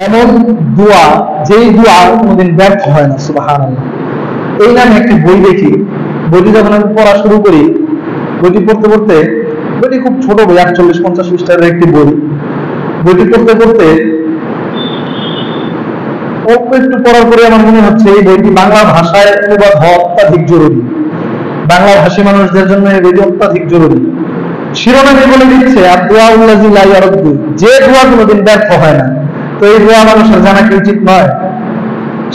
এমন দোয়া যেই দোয়া কোনোদিন ব্যর্থ হয় না, সুবহানাল্লাহ। এই নামে একটি বই দেখি, বইটি যখন আমি পড়া শুরু করি, বইটি পড়তে পড়তে, বইটি খুব ছোট বই, 48-50 পৃষ্ঠার একটি বই। বইটি পড়তে পড়তে অল্প একটু পড়ার পরে আমার মনে হচ্ছে এই বইটি বাংলা ভাষায় অনুবাদ হওয়া অত্যাধিক জরুরি, বাংলা ভাষী মানুষদের জন্য এই বইটি অত্যাধিক জরুরি। শিরোনামে বলে দিচ্ছে আর দোয়া উল্লাজি লা ইয়ারদ্দু, যে দোয়া কোনোদিন ব্যর্থ হয় না। তো এই দোয়া মানুষের জানা কি উচিত নয়?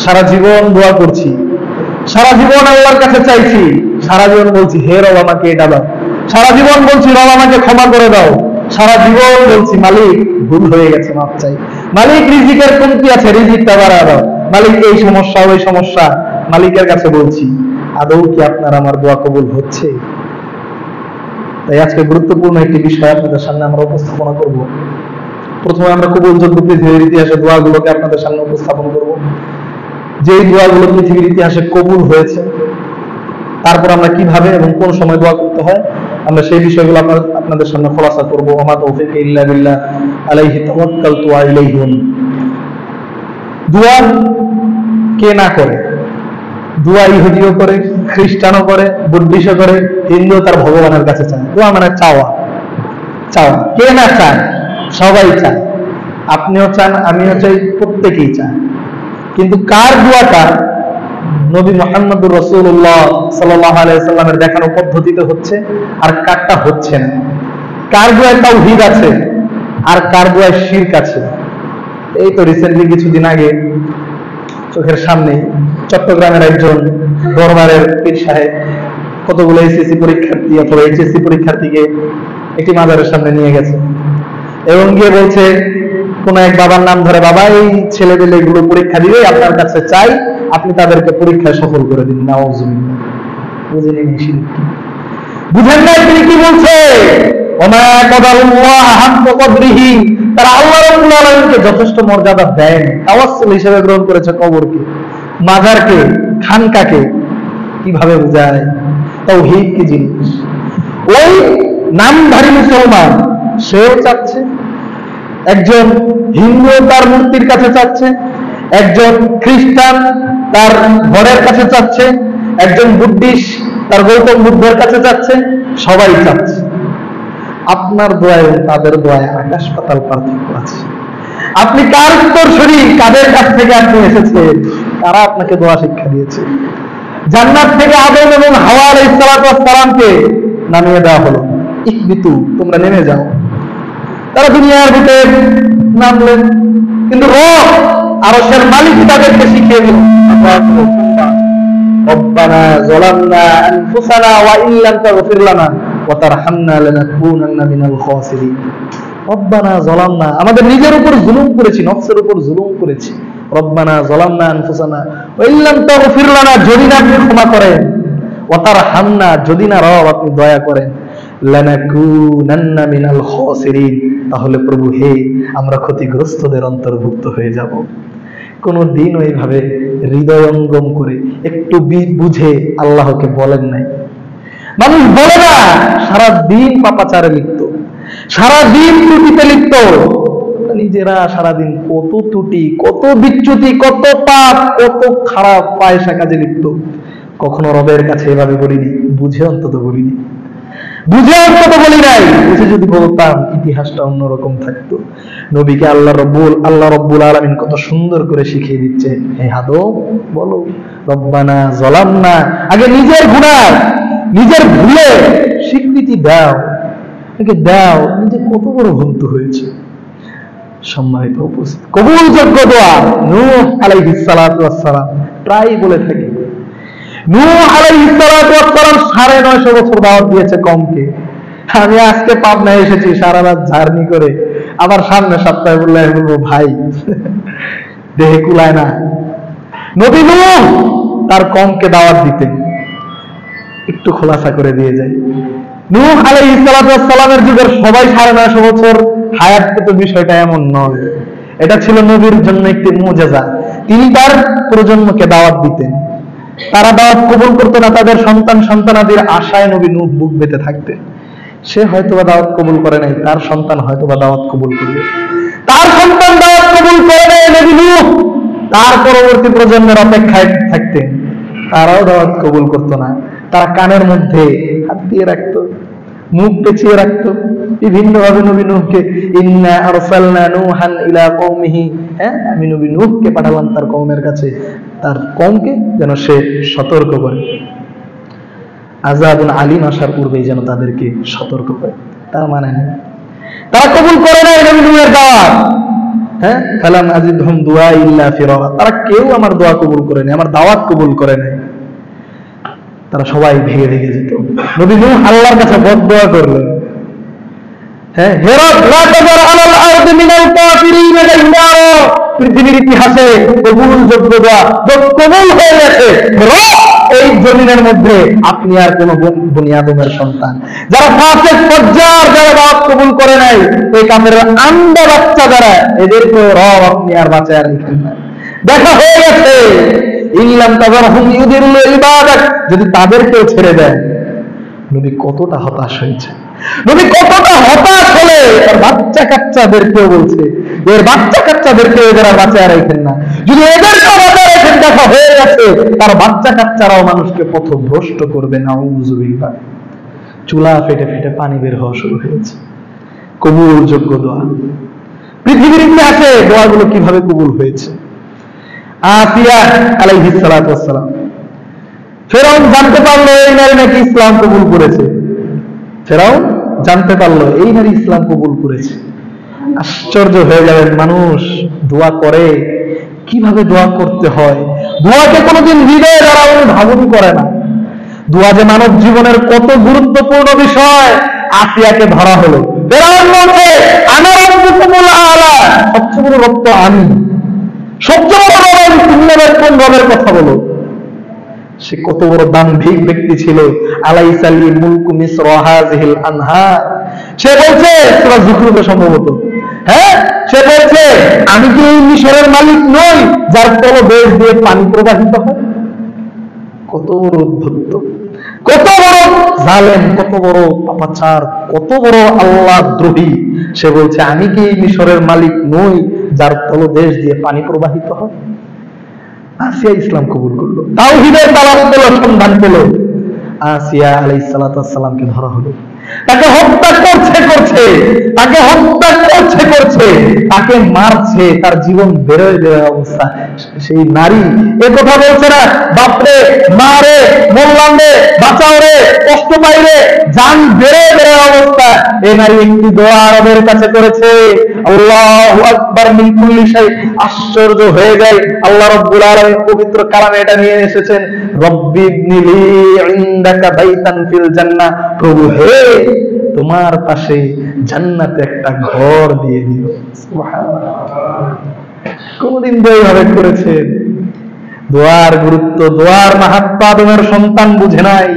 সারা জীবন দোয়া করছি, সারা জীবন আল্লাহর কাছে চাইছি, সারা জীবন বলছি হে রব আমাকে এটা দাও, সারা জীবন বলছি রব আমাকে ক্ষমা করে দাও, সারা জীবন বলছি মালিক ভুল হয়ে গেছে মাফ চাই, মালিক রিজিকের কমতি আছে রিজিকটা বাড়া দাও, মালিক এই সমস্যা ওই সমস্যা, মালিকের কাছে বলছি। আদৌ কি আপনার আমার দোয়া কবুল হচ্ছে? তাই আজকে গুরুত্বপূর্ণ একটি বিষয় আপনাদের সামনে আমরা উপস্থাপনা করব। প্রথমে আমরা কবুলযোগ্য পৃথিবীর ইতিহাসে দোয়াগুলোকে আপনাদের সামনে উপস্থাপন করব, যেই দোয়াগুলো পৃথিবীর ইতিহাসে কবুল হয়েছে। তারপর আমরা কিভাবে এবং কোন সময় দোয়া করতে হয় আমরা সেই বিষয়গুলো আপনাদের সামনে খোলাসা করব। ওমা তৌফিক ইল্লা বিল্লাহ, আলাইহি তাওয়াক্কালতু ওয়া ইলাইহি উনীব। দোয়া কে না করে? দোয়া ইহুদিও করে, খ্রিস্টানও করে, বুদ্ধিস্টও করে, হিন্দু তার ভগবানের কাছে চায়। দোয়া মানে চাওয়া, চাওয়া। কে না চায়? সবাই চায়, আপনিও চান, আমিও চাই, প্রত্যেকেই চায়। কিন্তু কার দোয়াটা নবী মুহাম্মদুর রাসূলুল্লাহ সাল্লাল্লাহু আলাইহি সাল্লামের দেখানো পদ্ধতিতে হচ্ছে আর কারটা হচ্ছে না? কার দোয়ায় তাওহীদ আছে আর কার দোয়ায় শিরক আছে? এই তো রিসেন্টলি কিছুদিন আগে চোখের সামনে চট্টগ্রামের একজন দরবারের পীর সাহেব কতগুলো এসএসসি পরীক্ষার্থী অথবা এইচএসসি পরীক্ষার্থীকে একটি মাজারের সামনে নিয়ে গেছে এবং গিয়ে বলছে, কোন এক বাবার নাম ধরে, বাবা এই ছেলেপেলে এগুলো পরীক্ষা দিবে, আপনার কাছে চাই আপনি তাদেরকে পরীক্ষায় সফল করে দিন। নাউযুবিল্লাহ। বুঝেনি শিরক? বুঝেন না তিনি কি বলছে? ওমা কদারুল্লাহ হাক্কা কদরিহি, তারা আল্লাহ রাব্বুল আলামিনকে যথেষ্ট মর্যাদা দেয়, তাওয়াসসুল হিসেবে গ্রহণ করেছে কবরকে, মাজারকে, খানকাকে। কিভাবে বোঝায় তাওহীদ কি জিনিস? ওই নামধারী মুসলমান সেও চাচ্ছে, একজন হিন্দু তার মূর্তির কাছে চাচ্ছে, একজন খ্রিস্টান তার ঘরের কাছে চাচ্ছে, একজন বুদ্ধিস্ট তার গৌতম বুদ্ধের কাছে চাচ্ছে, সবাই চাচ্ছে। আপনার দোয়া এবং তাদের দোয়ায় আকাশ পাতাল পার্থক্য আছে। আপনি কার উত্তরসূরি, কাদের কাছ থেকে আপনি এসেছেন, তারা আপনাকে দোয়া শিক্ষা দিয়েছে। জান্নাত থেকে আদম এবং হাওয়া আলাইহিস সালামকে নামিয়ে দেওয়া হলো, ইহবিতু, তোমরা নেমে যাও। তারা দুনিয়ার ভিতরে নামলেন, কিন্তু রব আরশের মালিক তাদেরকে শিখিয়ে দিল, রব্বানা যালামনা আনফুসানা ওয়া ইল্লাম তাগফির লানা ওয়া তারহামনা লানাকুনান্না মিনাল খাসিরিন। রব্বানা যালামনা, আমাদের নিজের উপর জুলুম করেছি, নফসের উপর জুলুম করেছি। রব্বানা যালামনা আনফুসানা ওয়া ইল্লাম তাগফির লানা, যদি না আপনি ক্ষমা করেন, ওয়া তারহামনা, যদি না রব আপনি দয়া করেন, লানাকুনান্না মিনাল খাসিরিন, তাহলে প্রভু হে আমরা ক্ষতিগ্রস্তদের অন্তর্ভুক্ত হয়ে যাব। কোনদিন ওইভাবে হৃদয়ঙ্গম করে একটু বুঝে আল্লাহকে বলেন নাই। মানুষ বলে না, সারা দিন পাপাচারে লিপ্ত, সারা দিন ত্রুটিতে লিপ্ত। নিজেরা সারাদিন কত ত্রুটি, কত বিচ্যুতি, কত পাপ, কত খারাপ পয়সা কাজে লিপ্ত। কখনো রবের কাছে এভাবে বলিনি, বুঝে অন্তত বলিনি, বুঝে অন্তত বলি নাই। বুঝে যদি বলতাম ইতিহাসটা অন্যরকম থাকতো। নবীকে আল্লাহ রব্বুল আলামিন কত সুন্দর করে শিখিয়ে দিচ্ছে, হে আদম বলো রব্বানা যালামনা, আগে নিজের গুনাহ, নিজের ভুলে স্বীকৃতি দাও, আগে দাও নিজে কত বড় ভুল হয়েছে। সম্মানিত উপস্থিত, কবুলযোগ্য দোয়া নূহ আলাইহিস সালাতু ওয়াস সালাম প্রায় বলে থাকি। নূহ আলাইহিস সালাতু ওয়াস সালাম 950 বছর দাওয়াত দিয়েছে কমকে। আমি আজকে পাবনায় এসেছি সারা রাত জার্নি করে, আবার সামনে সপ্তাহে বলবো ভাই দেহে কুলায় না। নবী নূহ তার কমকে দাওয়াত দিতেন, একটু খোলাসা করে দিয়ে যায়। নূহ আলাইহিস সালাতু ওয়াস সালামের যুগের সবাই 950 বছর হায়াত পেত, বিষয়টা এমন নয়। এটা ছিল নবীর জন্য একটি মুজিজা। তিনি তার প্রজন্মকে দাওয়াত দিতেন, তারা দাওয়াত কবুল করতো না, তাদের সন্তান সন্তানাদির আশায় নবী নূহ বুক বেঁধে থাকতেন। সে হয়তোবা দাওয়াত কবুল করে নাই, তার সন্তান হয়তোবা দাওয়াত কবুল করবে, তার সন্তান দাওয়াত কবুল করে নাই, তার পরবর্তী প্রজন্মের অপেক্ষায় থাকতেন, তারাও দাওয়াত কবুল করতো না। তারা কানের মধ্যে হাত দিয়ে রাখতো, মুখ পেঁচিয়ে রাখতো, বিভিন্ন ভাবে নবী নূহকে ইন্না আরসালনা নূহান ইলা কওমিহি, হ্যাঁ আমি নবী নূহকে পাঠালাম তার কওমের কাছে, তার কওমকে যেন সে সতর্ক করে, আযাবুন আলীম আসার পূর্বেই যেন তাদেরকে সতর্ক করে। তারা মানে না, তারা কবুল করে না নবী নূহের দাওয়াত। হ্যাঁ, ফালাম আজিদহুম দুআ ইল্লা ফিরারা, তারা কেউ আমার দোয়া কবুল করে নাই, আমার দাওয়াত কবুল করে নাই। তারা সবাই ভেঙে ভেঙে যেত। নবী নূহ আল্লাহর কাছে বদদোয়া করলেন, হ্যাঁ, হে রব লা তাযার আলাল আরদি মিনাল কাফিরিনা দাইয়ারা, পৃথিবীর ইতিহাসে কবুলযোগ্য দোয়া কবুল হয়ে গেছে, রব এই জমিনের মধ্যে আপনি আর কোন বনি আদমের সন্তান যারা ফাসিক ফজ্জার, যারা দাওয়াত কবুল করে নাই, এই কাফের আন্ডা বাচ্চা যারা, এদেরকে রব আপনি আর বাঁচায় রাখেন না। দেখা হয়ে গেছে, ইল্লাম তাযারহুম ইউদিল্লু ইবাদাক, যদি তাদেরকেও ছেড়ে দেন। নবী কতটা হতাশ হয়েছে, নবী কতটা হতাশ হলে তার বাচ্চা কাচ্চাদেরকেও বলছে, এর বাচ্চা কাচ্চাদেরকেও যারা বাঁচায় রাখেন না, যদি এদেরকেও বাঁচায় রাখেন, দেখা হয়ে গেছে তার বাচ্চা কাচ্চারাও মানুষকে পথভ্রষ্ট করবে। নাউযুবিল্লাহ। চুলা ফেটে ফেটে পানি বের হওয়া শুরু হয়েছে। কবুলযোগ্য দোয়া, পৃথিবীর ইতিহাসে দোয়াগুলো কিভাবে কবুল হয়েছে। আসিয়া আলাইহিস সালাতু ওয়াস সালাম, ফেরাউন জানতে পারলো এই নারী নাকি ইসলাম কবুল করেছে, ফেরাউন জানতে পারলো এই নারী ইসলাম কবুল করেছে। আশ্চর্য হয়ে যাবেন, মানুষ দোয়া করে, কিভাবে দোয়া করতে হয়, দোয়াকে কোনোদিন হৃদয়ে যারা অনুধাবন করে না। দোয়া যে মানব জীবনের কত গুরুত্বপূর্ণ বিষয়, আসিয়াকে ধরা হলো। ফেরাউন বলছে আনা রাব্বুকুমুল আলা, সবচেয়ে বড় রব তো আমি, সবচেয়ে বড় রব আমি, তুমি আমার কোন রবের কথা বলো। সে কত বড় দাম্ভিক ব্যক্তি ছিল। আলাইসাল মুলকু মিসর হাযিহিল আনহার, সে বলছে সূরা যুখরুফে সম্ভবত, হ্যাঁ, সে বলছে আমি কি এই মিশরের মালিক নই যার তলদেশ দিয়ে পানি প্রবাহিত হয়। কত বড় উদ্ধত, কত বড় জালেম, কত বড় পাপাচার, কত বড় আল্লাহ দ্রোহী। সে বলছে আমি কি এই মিশরের মালিক নই যার তলদেশ দিয়ে পানি প্রবাহিত হয়। আসিয়া ইসলাম কবুল করলো, তাওহীদের দালাল পেল, সন্ধান পেল। আসিয়া আলাইহিস সালাতু ওয়াস সালামকে ধরা হলো, তাকে হত্যা করছে, তাকে হত্যা করছে, তাকে মারছে, তার জীবন বেরোয় দেওয়ার অবস্থা। সেই নারী এ কথা বলছে না, বাপরে মারে, মোল্লাম রে, বাঁচাও রে, কষ্ট পাই রে, জান বেরোয় দেওয়ার অবস্থা। এই নারী একটি দোয়া রবের কাছে করেছে, আল্লাহু আকবার মিন কুল্লি শাই। আশ্চর্য হয়ে যায়, আল্লাহ রাব্বুল আলামিন পবিত্র কালামে এটা নিয়ে এসেছেন, রব্বি ইবনিলি ইনদাকা বাইতান ফিল জান্নাহ, প্রভু হে তোমার পাশে জান্নাতে একটা ঘর দিয়ে দিও। সুবহানাল্লাহ। কোনদিন দোয়া ভাবে করেছেন? দোয়ার গুরুত্ব, দোয়ার মাহাত্ম্য আদমের সন্তান বুঝে নাই।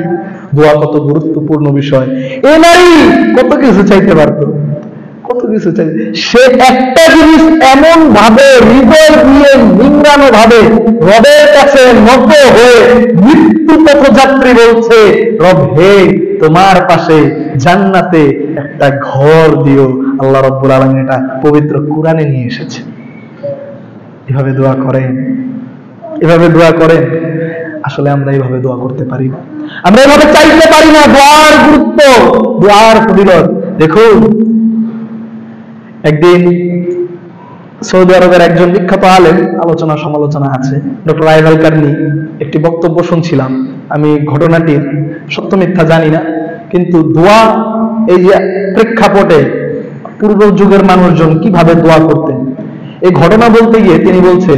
দোয়া কত গুরুত্বপূর্ণ বিষয়। এই নারী কত কিছু চাইতে পারতো, কত কিছু চাই। সে একটা জিনিস এমন ভাবে হৃদয় দিয়ে নিংড়ানো ভাবে রবের কাছে নত হয়ে মৃত্যু পথযাত্রী বলছে, রব হে তোমার পাশে জান্নাতে একটা ঘর দিও। আল্লাহ রাব্বুল আলামিন এটা পবিত্র কোরআনে নিয়ে এসেছে। এভাবে দোয়া করেন, এভাবে দোয়া করেন। আসলে আমরা এইভাবে দোয়া করতে পারি না, আমরা এভাবে চাইতে পারি না। দোয়ার গুরুত্ব, দোয়ার ফজিলত দেখুন। একদিন সৌদি আরবের একজন বিখ্যাত আলেম, আলোচনা সমালোচনা আছে, ডক্টর আইভাল কার্নি, একটি বক্তব্য শুনছিলাম। আমি ঘটনাটির সত্য মিথ্যা জানি না, কিন্তু দোয়া এই যে প্রেক্ষাপটে পূর্ব যুগের মানুষজন কিভাবে দোয়া করতেন, এই ঘটনা বলতে গিয়ে তিনি বলছে,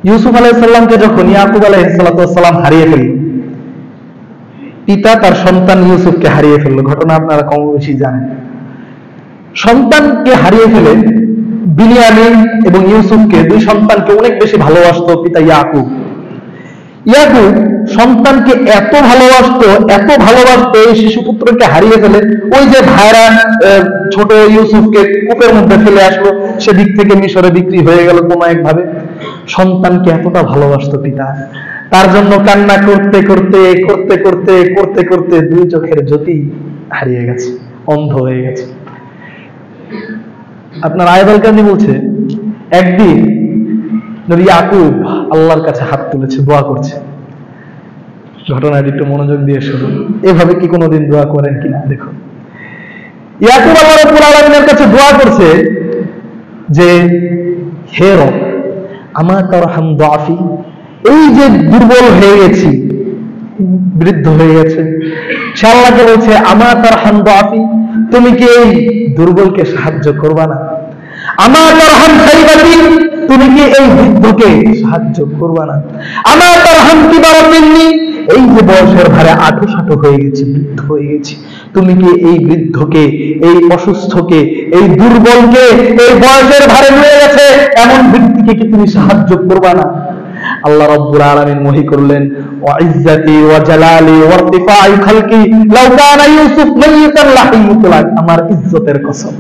ইউসুফ আলাইহিস সালামকে যখন ইয়াকুব আলাইহিস সালাম হারিয়ে ফেলল, পিতা তার সন্তান ইউসুফকে হারিয়ে ফেলল। ঘটনা আপনারা কম বেশি জানেন। সন্তানকে হারিয়ে ফেলে বিনিয়ামিন এবং ইউসুফকে, দুই সন্তানকে অনেক বেশি ভালোবাসতো পিতা ইয়াকুব। ইয়াকুব সন্তানকে এত ভালোবাসতো, এই শিশুপুত্রকে হারিয়ে ফেলে ওই যে ভাইরা ছোট ইউসুফকে কূপের মধ্যে ফেলে আসলো, সেদিক থেকে মিশরে বিক্রি হয়ে গেল কোনো একভাবে। সন্তানকে এতটা ভালোবাসতো পিতা, তার জন্য কান্না করতে করতে দুই চোখের জ্যোতি হারিয়ে গেছে, অন্ধ হয়ে গেছে। আপনার আইভাল কার্নি বলছে, একদিন নবী ইয়াকুব আল্লাহর কাছে হাত তুলেছে, দোয়া করছে। ঘটনাটি একটু মনোযোগ দিয়ে শুনুন। এভাবে কি কোনোদিন দোয়া করেন কিনা দেখুন। ইয়াকুব আল্লাহ রাব্বুল আলামিনের কাছে দোয়া করছে যে হে রব, আমা তারহাম দাফি, এই যে দুর্বল হয়ে গেছি, বৃদ্ধ হয়ে গেছে, সে আল্লাহকে বলছে আমা তারহাম দাফি, তুমি কি এই দুর্বলকে সাহায্য করবা না? আমা তারহাম সাইবাতি, তুমি কি এই বৃদ্ধকে সাহায্য করবা না? আমা তারহাম কিবারাতিনি, এই যে বয়সের ভারে আঁটু হয়ে গেছে, বৃদ্ধ হয়ে গেছি, তুমি কি এই বৃদ্ধকে, এই অসুস্থকে, এই দুর্বলকে, এই বয়সের ভারে রয়ে গেছে এমন ব্যক্তিকে কি তুমি সাহায্য করবা না? আল্লাহ রাব্বুল আলামিন ওহী করলেন, ওয়া ইজ্জাতি ওয়া জালালি ওয়া ইরতিফাই খালকি লাউ কানা ইউসুফ মাইয়াতান লাহিয়াতুল, আমার ইজ্জতের কসম,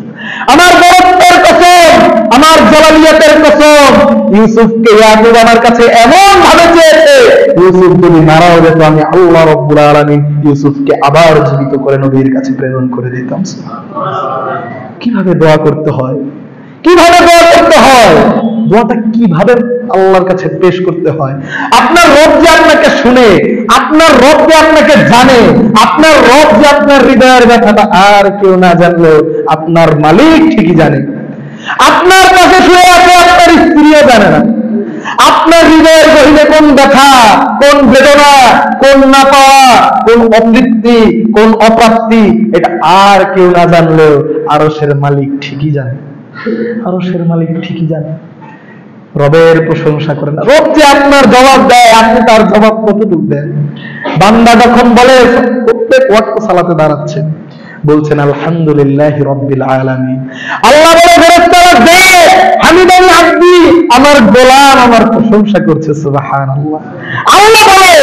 আমার বরত্বের কসম, আমার জালালিয়াতের কসম, ইউসুফকে ইয়াকুব আমার কাছে এমন ভাবে চেয়েছে, ইউসুফ যদি মারাও যেত আমি আল্লাহ রাব্বুল আলামিন ইউসুফকে আবার জীবিত করে নবীর কাছে প্রেরণ করে দিতাম। কিভাবে দোয়া করতে হয়, কিভাবে দোয়া করতে হয়, দোয়াটা কিভাবে আল্লাহর কাছে পেশ করতে হয়। আপনার রব যে আপনাকে শুনে, আপনার রব যে আপনাকে জানে, আপনার রব যে আপনার হৃদয়ের ব্যথাটা আর কেউ না জানলেও আপনার মালিক ঠিকই জানে। আপনার কাছে শুয়ে আছে আপনার স্ত্রীও জানে না। আপনার হৃদয়ের গহীনে কোন ব্যথা, কোন বেদনা, কোন না পাওয়া, কোন অতৃপ্তি, কোন অপ্রাপ্তি, এটা আর কেউ না জানলেও আরশের মালিক ঠিকই জানে। আরশের মালিক ঠিকই জানে। রবের প্রশংসা করেন। রব যে আপনার জবাব দেয়, আপনি তার জবাব কতটুকু দেন? বান্দা যখন বলে, প্রত্যেক ওয়াক্ত সালাতে দাঁড়াচ্ছেন, বলছেন আলহামদুলিল্লাহি রাব্বিল আলামিন, আল্লাহ বলে ফেরেশতারা দে হামিদানি আব্দি, আমার গোলাম আমার প্রশংসা করছে, সুবহানাল্লাহ। আল্লাহ বলে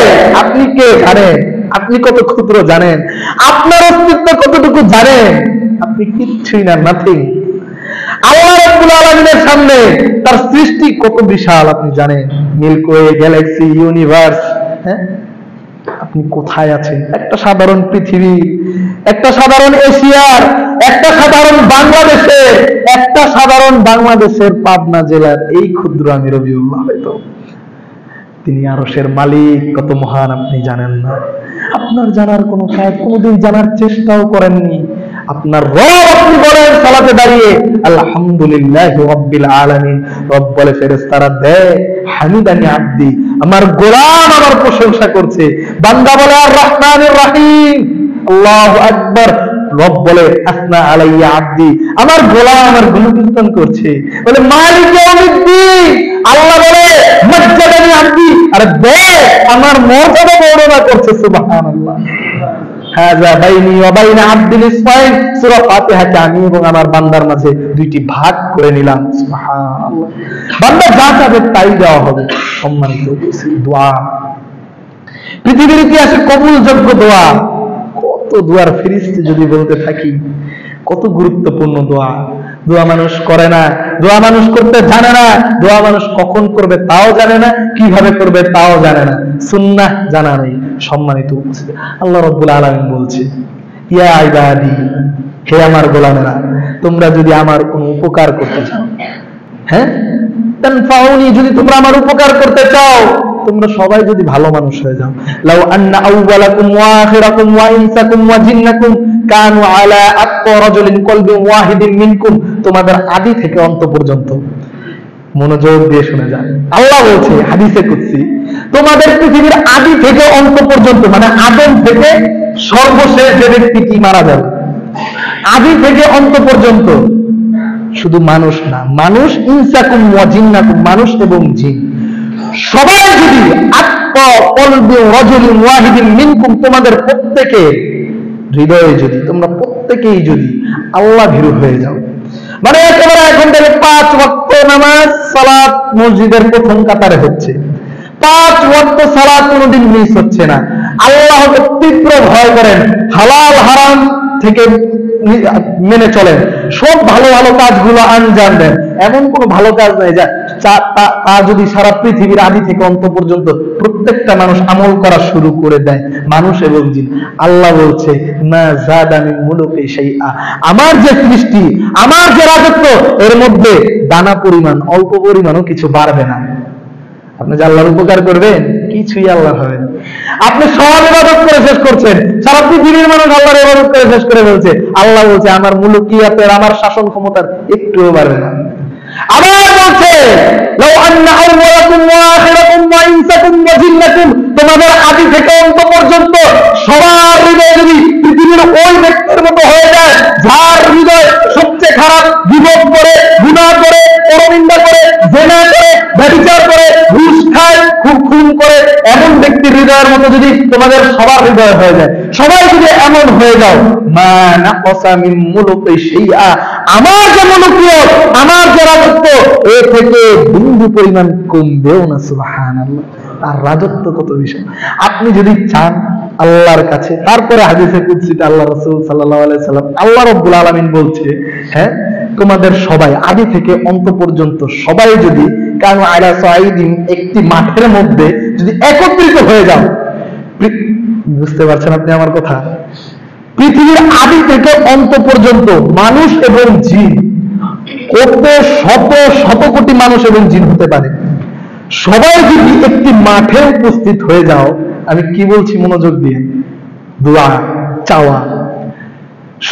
আপনি কে জানেন? আপনি কত ক্ষুদ্র জানেন? আপনার অস্তিত্ব কতটুকু জানেন? আপনি কিচ্ছুই না, নাথিং। আল্লাহ রাব্বুল আলামিনের সামনে তার সৃষ্টি কত বিশাল আপনি জানেন? মিল্কওয়ে, গ্যালাক্সি, ইউনিভার্স, হ্যাঁ, আপনি কোথায় আছেন? একটা সাধারণ পৃথিবী, একটা সাধারণ এশিয়ার, একটা সাধারণ বাংলাদেশের, একটা সাধারণ বাংলাদেশের পাবনা জেলার এই ক্ষুদ্র আমি রবিউল্লাহ, হয়তো তিনি আরশের মালিক কত মহান আপনি জানেন না। আপনার জানার কোনো কাজ, কোনোদিন জানার চেষ্টাও করেননি। আপনার রব, আপনি বলেন সালাতে দাঁড়িয়ে আলহামদুলিল্লাহি রাব্বিল আলামিন, রব বলে ফেরেশতারা দে হামিদানি আব্দি, আমার গোলাম আমার প্রশংসা করছে। বান্দা বলে আর রহমানির রহিম, আল্লাহু আকবার, রব বলে আসনা আলাইয়া আব্দি, আমার গোলাম আমার গুণকীর্তন করছে। বলে মালিক ইয়াউমিদ্দিন, আল্লাহ বলে মাজ্জাদানি আব্দি, আরে দে আমার মর্যাদা বর্ণনা করছে, সুবহানাল্লাহ। হাযা বাইনি ওয়া বাইনা আব্দিল ইসমাইল, সূরা ফাতিহাকে আমি এবং আমার বান্দার মাঝে দুইটি ভাগ করে নিলাম, সুবহানাল্লাহ। বান্দা যা চাবে তাই দেওয়া হবে। সম্মানিত দোয়া, পৃথিবীর ইতিহাসে কবুলযোগ্য দোয়া, কত দোয়ার ফেরেশতা যদি বলতে থাকি, কত গুরুত্বপূর্ণ দোয়া। দোয়া মানুষ করে না, দোয়া মানুষ করতে জানে না, দোয়া মানুষ কখন করবে তাও জানে না, কিভাবে করবে তাও জানে না, সুন্নাহ জানা নেই। সম্মানিত আল্লাহ রাব্বুল আলামিন বলছে, ইয়া ইবাদি, হে আমার গোলামেরা, তোমরা যদি আমার কোনো উপকার করতে চাও, হ্যাঁ, তানফাউনি, যদি তোমরা আমার উপকার করতে চাও, তোমরা সবাই যদি ভালো মানুষ হয়ে যাও, লাউ আন্না আউওয়ালাকুম ওয়া আখিরাকুম ওয়া ইনসাকুম ওয়া জিন্নাকুম কানু আলা আত্তা রাজুলিন কলবিন ওয়াহিদিন মিনকুম, তোমাদের আদি থেকে অন্ত পর্যন্ত, মনোযোগ দিয়ে শুনে যান, আল্লাহ বলছে হাদিসে কুদসি, তোমাদের পৃথিবীর আদি থেকে অন্ত পর্যন্ত, মানে আদম থেকে সর্বশেষ যে ব্যক্তিটি মারা যাবে, আদি থেকে অন্ত পর্যন্ত, শুধু মানুষ না, মানুষ, ইনসাকুম ওয়া জিন্নাকুম, মানুষ এবং জিন, সবাই যদি আত্মা কলবি রাজুলিন ওয়াহিদিন মিনকুম, তোমাদের প্রত্যেকের হৃদয়ে যদি, তোমরা প্রত্যেকেই যদি আল্লাহ ভীরু হয়ে যাও, মানে একেবারে এখন থেকে 5 ওয়াক্ত নামাজ সালাত মসজিদের প্রথম কাতারে হচ্ছে, 5 ওয়াক্ত সালাত কোনোদিন মিস হচ্ছে না, আল্লাহকে তীব্র ভয় করেন, হালাল হারাম থেকে মেনে চলেন, সব ভালো ভালো কাজগুলো আঞ্জাম দেন, এমন কোনো ভালো কাজ নাই যা তা যদি সারা পৃথিবীর আদি থেকে অন্ত পর্যন্ত প্রত্যেকটা মানুষ আমল করা শুরু করে দেয়, মানুষ এবং জিন, আল্লাহ বলছে মা যাদা মিন মুলুকি শাইআ, আমার যে সৃষ্টি, আমার যে রাজত্ব, এর মধ্যে দানা পরিমাণ, অল্প পরিমাণও কিছু বাড়বে না। আপনি যে আল্লাহর উপকার করবেন, কিছুই আল্লাহ হবে না। আপনি সব ইবাদত করে শেষ করছেন, সারা পৃথিবীর মানুষ আল্লাহর ইবাদত করে শেষ করে বলছে, আল্লাহ বলছে আমার মুলুকিয়াতের, আমার শাসন ক্ষমতার একটুও বাড়বে না। আবার বলছে লাউ আন্না আউওয়ালাকুম ওয়া আখিরাকুম ওয়া ইনসাকুম ওয়া জিন্নাকুম, তোমাদের আদি থেকে অন্ত পর্যন্ত সবার হৃদয় যদি পৃথিবীর ওই ব্যক্তির মতো হয়ে যায় যার হৃদয় সবচেয়ে খারাপ, বিভোগ করে, গুনাহ করে, পরনিন্দা করে, জেনা করে, ব্যভিচার করে, ঘুষ খায়, খুন করে, এমন ব্যক্তির হৃদয়ের মতো যদি তোমাদের সবার হৃদয় হয়ে যায়, সবাই যদি এমন হয়ে যাও, মা নাকসা মিন মুলুকি শাইআ, আমার যে মুলুকিয়ত, আমার যে রাজত্ব, এ থেকে বিন্দু পরিমাণ কমবেও না। সুবহানাল্লাহ, আর রাজত্ব কত বিষয়। আপনি যদি চান আল্লাহর কাছে, তারপরে হাদিসে কুদসিতে আল্লাহ রাসূল সাল্লাল্লাহু আলাইহি সাল্লাম, আল্লাহ রাব্বুল আলামিন বলছে, হ্যাঁ, তোমাদের সবাই আদি থেকে অন্ত পর্যন্ত সবাই যদি কানু আলা সাইদিন, একটি মাঠের মধ্যে যদি একত্রিত হয়ে যাও, বুঝতে পারছেন আপনি আমার কথা? পৃথিবীর আদি থেকে অন্ত পর্যন্ত মানুষ এবং জিন, কত শত শত কোটি মানুষ এবং জিন হতে পারে, সবাই যদি একটি মাঠে উপস্থিত হয়ে যাও, আমি কি বলছি মনোযোগ দিয়ে, দোয়া চাওয়া,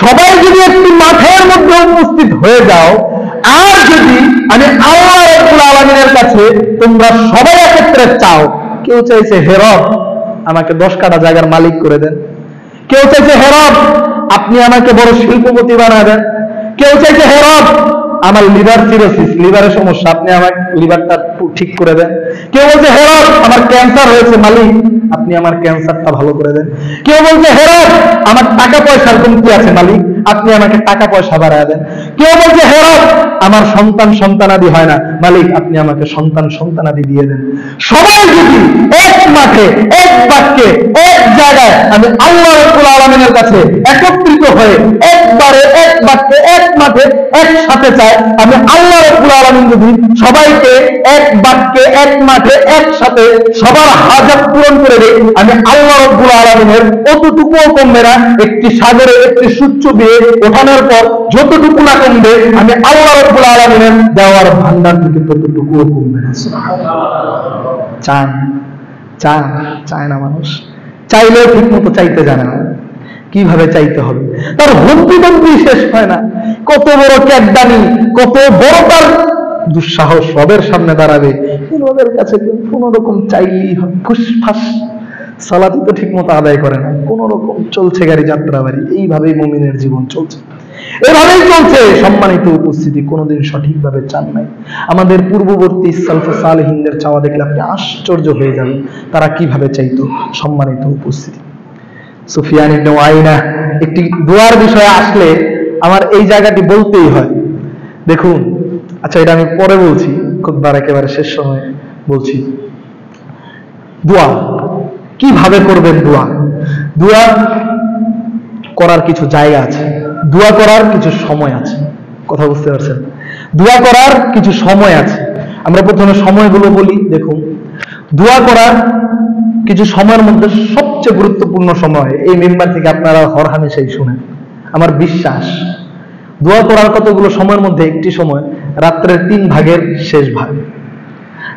সবাই যদি একটি মাঠের মধ্যে উপস্থিত হয়ে যাও, আর যদি আমি আল্লাহ রাব্বুল আলামিনের কাছে তোমরা সবাই একত্রে চাও, কেউ চাইছে হে রব আমাকে 10 কাঠা জায়গার মালিক করে দেন, কেউ চাইছে হে রব আপনি আমাকে বড় শিল্পপতি বানায় দেন, কেউ চাইছে হে রব আমার লিভার সিরোসিস, লিভারের সমস্যা, আপনি আমার লিভারটা ঠিক করে দেন, কেউ বলছে হে রব আমার ক্যান্সার হয়েছে মালিক আপনি আমার ক্যান্সারটা ভালো করে দেন, কেউ বলছে হে রব আমার টাকা পয়সার কমতি আছে মালিক আপনি আমাকে টাকা পয়সা বাড়ায় দেন, কেউ বলছে হে রব আমার সন্তানাদি হয় না মালিক আপনি আমাকে সন্তানাদি দিয়ে দেন। সবাই যদি এক মাঠে, এক বাক্যে, এক জায়গায় আমি আল্লাহ রাব্বুল আলামিনের কাছে একত্রিত হয়ে একবারে, এক বাক্যে, এক মাঠে, একসাথে চাই, আমি আল্লাহ রাব্বুল আলামিন যদি সবাইকে এক বাক্যে, এক মাঠে, একসাথে সবার হাজাত পূরণ করে দেই, আমি আল্লাহ রাব্বুল আলামিনের অতটুকুও কমবে না। একটি সাগরে একটি সূর্য দিয়ে ওঠানোর পর যতটুকু না কমবে, আমি আল্লাহ রাব্বুল আলামিনের দেওয়ার ভান্ডার থেকে ততটুকুও কমবে না। চান চান চায় না মানুষ, চাইলেও ঠিক মতো চাইতে জানে না কিভাবে চাইতে হবে, তার হুমকি দমকি শেষ হয় না, কত বড় ক্যাডানি, কত বড় তার দুঃসাহস, রবের সামনে দাঁড়াবে, রবের কাছে কোন রকম চাইলেই হয়, ফুসফাস, সালাতই তো ঠিক মতো আদায় করে না, কোন রকম চলছে গাড়ি যাত্রা বাড়ি, এইভাবেই মুমিনের জীবন চলছে, এভাবেই চলছে। সম্মানিত উপস্থিতি, কোনোদিন সঠিকভাবে চান নাই। আমাদের পূর্ববর্তী সালফে সালেহিনদের চাওয়া দেখলে আপনি আশ্চর্য হয়ে যাবেন, তারা কিভাবে চাইতো। সম্মানিত উপস্থিতি, সুফিয়ান ইবনে উয়াইনা, একটি দোয়ার বিষয়ে আসলে আমার এই জায়গাটি বলতেই হয়। দেখুন, আচ্ছা এটা আমি পরে বলছি, খুতবার একেবারে শেষ সময় বলছি। দোয়া কিভাবে করবেন? দোয়া করার কিছু জায়গা আছে, দোয়া করার কিছু সময় আছে, কথা বুঝতে পারছেন? দোয়া করার কিছু সময় আছে। আমরা প্রথমে সময়গুলো বলি। দেখুন, দোয়া করার কিছু সময়ের মধ্যে সবচেয়ে গুরুত্বপূর্ণ সময়, এই মেম্বার থেকে আপনারা হরহামেশাই শুনেন, আমার বিশ্বাস, দোয়া করার কতগুলো সময়ের মধ্যে একটি সময় রাত্রের 3 ভাগের শেষ ভাগ।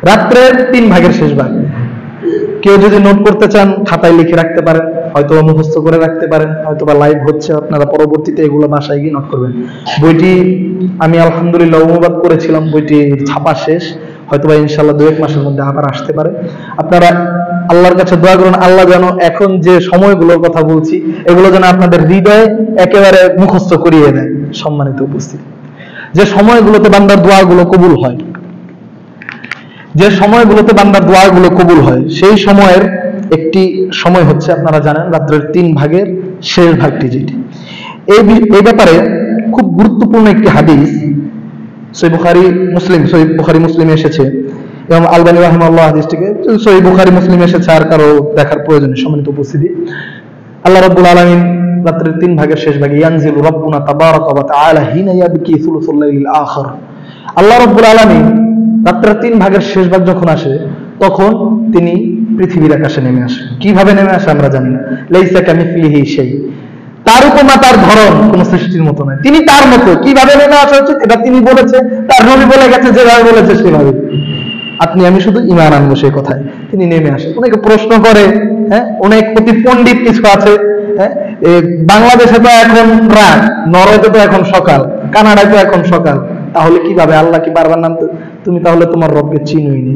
রাত্রের 3 ভাগের শেষ ভাগ। কেউ যদি নোট করতে চান খাতায় লিখে রাখতে পারেন, হয়তো মুখস্থ করে রাখতে পারেন, হয়তো বা লাইভ হচ্ছে, আপনারা পরবর্তীতে এগুলো বাসায় গিয়ে নোট করবেন। বইটি আমি আলহামদুলিল্লাহ অনুবাদ করেছিলাম, বইটি ছাপা শেষ, হয়তো বা ইনশাআল্লাহ 2-1 মাসের মধ্যে আবার আসতে পারে। আপনারা আল্লাহর কাছে দোয়া করুন, আল্লাহ যেন এখন যে সময়গুলোর কথা বলছি এগুলো যেন আপনাদের হৃদয়ে একেবারে মুখস্থ করিয়ে দেয়। সম্মানিত উপস্থিতি, যে সময়গুলোতে বান্দার দোয়াগুলো কবুল হয়, যে সময়গুলোতে বান্দার দোয়াগুলো কবুল হয়, সেই সময়ের একটি সময় হচ্ছে, আপনারা জানেন, রাত্রের 3 ভাগের শেষ ভাগটি, যেটি এই ব্যাপারে খুব গুরুত্বপূর্ণ একটি হাদিস সহিহ বুখারী মুসলিমে এসেছে, এবং আলবানী রাহিমাহুল্লাহ হাদিসটিকে সহিহ বুখারী মুসলিমে এসেছে, আর কারো দেখার প্রয়োজন নেই। সম্মানিত উপস্থিতি, আল্লাহ রাব্বুল আলামিন রাত্রের 3 ভাগের শেষ ভাগে, ইয়ানজিলু রাব্বুনা তাবারাকা ওয়া তাআলা হিনা ইয়াবকি সুলুসুল লাইলিল আখির, আল্লাহ রাব্বুল আলামিন রাত্রের 3 ভাগের শেষ ভাগ যখন আসে, তখন তিনি পৃথিবীর আকাশে নেমে আসে। কিভাবে নেমে আসে আমরা জানি না। লাইসা কামিসলিহি শাই, তার উপমা, তার ধরন কোন সৃষ্টির মতো নয়, তিনি তার মতো। কিভাবে নেমে আসা উচিত এটা তিনি বলেছে, তার নবী বলে গেছে, যেভাবে বলেছে সেভাবে। আপনি আমি শুধু ঈমান আনবো সেই কথায়। তিনি নেমে আসেন। অনেকে প্রশ্ন করে, হ্যাঁ, অনেক অতি পণ্ডিত কিছু আছে, হ্যাঁ, বাংলাদেশে তো এখন রাত, নরওয়েতে তো এখন সকাল, কানাডায় তো এখন সকাল, তাহলে কিভাবে আল্লাহ কি বারবার নাম? তুমি তাহলে তোমার রবকে চিনোইনি,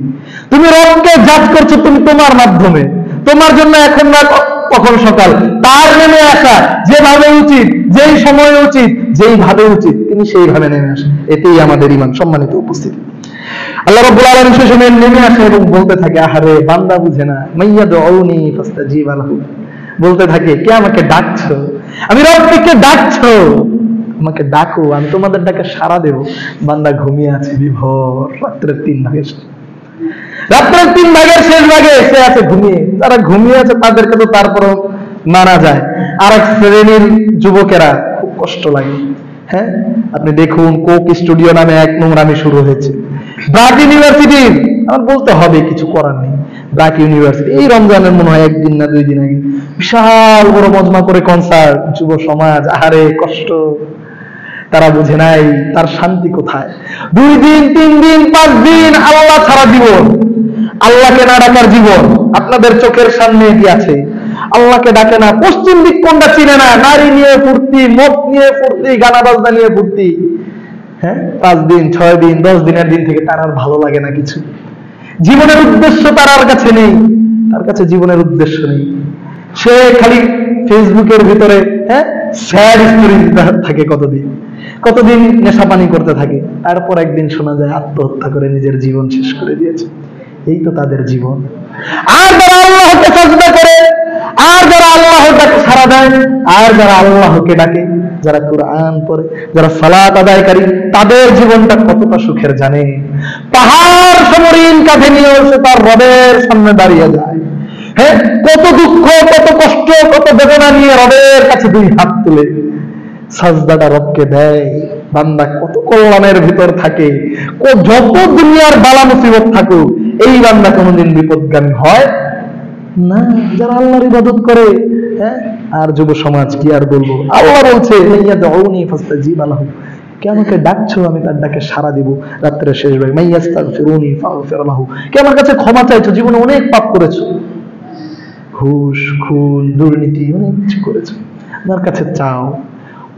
তুমি রবকে জাজ করছো তুমি তোমার মাধ্যমে, তোমার জন্য এখন রাত কখন সকাল, তার নেমে আসা যেভাবে উচিত, যেই সময় উচিত, যেইভাবে উচিত, তিনি সেইভাবে নেমে আসেন। এতেই আমাদের ঈমান। সম্মানিত উপস্থিতি, আল্লাহ রাব্বুল আলামিন সেই সময় নেমে আসে এবং বলতে থাকে, আহারে বান্দা বুঝে না, মাইয়াদউনি ফাস্তাজিব লাহু, বলতে থাকে, কে আমাকে ডাকছো? আমি রবকে ডাকছো, আমাকে ডাকো, আমি তোমাদের ডাকে সাড়া দেব। বান্দা ঘুমিয়ে আছে বিভোর, রাত্রের 3 ভাগের শেষ ভাগে সে আছে ঘুমিয়ে। তারা ঘুমিয়ে আছে, তাদেরকে তো তারপরও মানা যায়। আর এক শ্রেণীর যুবকেরা খুব কষ্ট লাগে। হ্যাঁ, আপনি দেখুন, কোক স্টুডিও নামে এক নোংরামি শুরু হয়েছে। ব্রাক ইউনিভার্সিটি, আমার বলতে হবে, কিছু করার নেই। ব্রাক ইউনিভার্সিটি এই রমজানের মনে হয় 1 দিন না 2 দিন আগে বিশাল বড় মজমা করে কনসার্ট, যুব সমাজ, আহারে কষ্ট। তারা বুঝে নাই তার শান্তি কোথায়। 2 দিন 3 দিন 5 দিন আল্লাহ ছাড়া জীবন, আল্লাহকে না ডাকার জীবন। আপনাদের চোখের সামনে কি আছে? আল্লাহকে ডাকে না, পশ্চিম দিক কোনটা চিনে না, নারী নিয়ে ফুর্তি, মদ নিয়ে ফুর্তি, গানা বাজনা নিয়ে ফুর্তি। হ্যাঁ, 5 দিন 6 দিন 10 দিনের দিন থেকে তার আর ভালো লাগে না কিছু। জীবনের উদ্দেশ্য তার কাছে নেই, তার কাছে জীবনের উদ্দেশ্য নেই। সে খালি ফেসবুকের ভিতরে, হ্যাঁ, স্যাড স্টোরি থাকে, কতদিন নেশা পানি করতে থাকে। তারপর একদিন শোনা যায় আত্মহত্যা করে নিজের জীবন শেষ করে দিয়েছে। এই তো তাদের জীবন। আর যারা আল্লাহকে সাজদা করে, আর যারা আল্লাহর ডাকে সাড়া দেয়, আর যারা আল্লাহকে ডাকে, যারা কুরআন পড়ে, যারা সালাত আদায়কারী, তাদের জীবনটা কতটা সুখের জানে। পাহাড় সমরিন কাঁধে নিয়ে সে তার রবের সামনে দাঁড়িয়ে যায়। হ্যাঁ, কত দুঃখ, কত কষ্ট, কত বেদনা নিয়ে রবের কাছে 2 হাত তুলে সাজদাটা রবকে দেয়। বান্দা কত কল্যাণের ভিতর থাকে, যত দুনিয়ার বালা মুসিবত থাকুক, এই বান্দা কোনোদিন বিপদগামী হয় না যারা আল্লাহর ইবাদত করে। হ্যাঁ, আর যুব সমাজ কি আর বলবো? আল্লাহ বলছে, মাইয়াদউনি ফাস্তাজিব লাহু, কে আমাকে ডাকছো, আমি তার ডাকে সাড়া দিব। রাত্রের শেষ ভাগে, মাইয়াস্তাগফিরুনি ফাগফির লাহু, কে আমার কাছে ক্ষমা চাইছো, জীবনে অনেক পাপ করেছো, ঘুষ খুন দুর্নীতি অনেক কিছু করেছো, আমার কাছে চাও।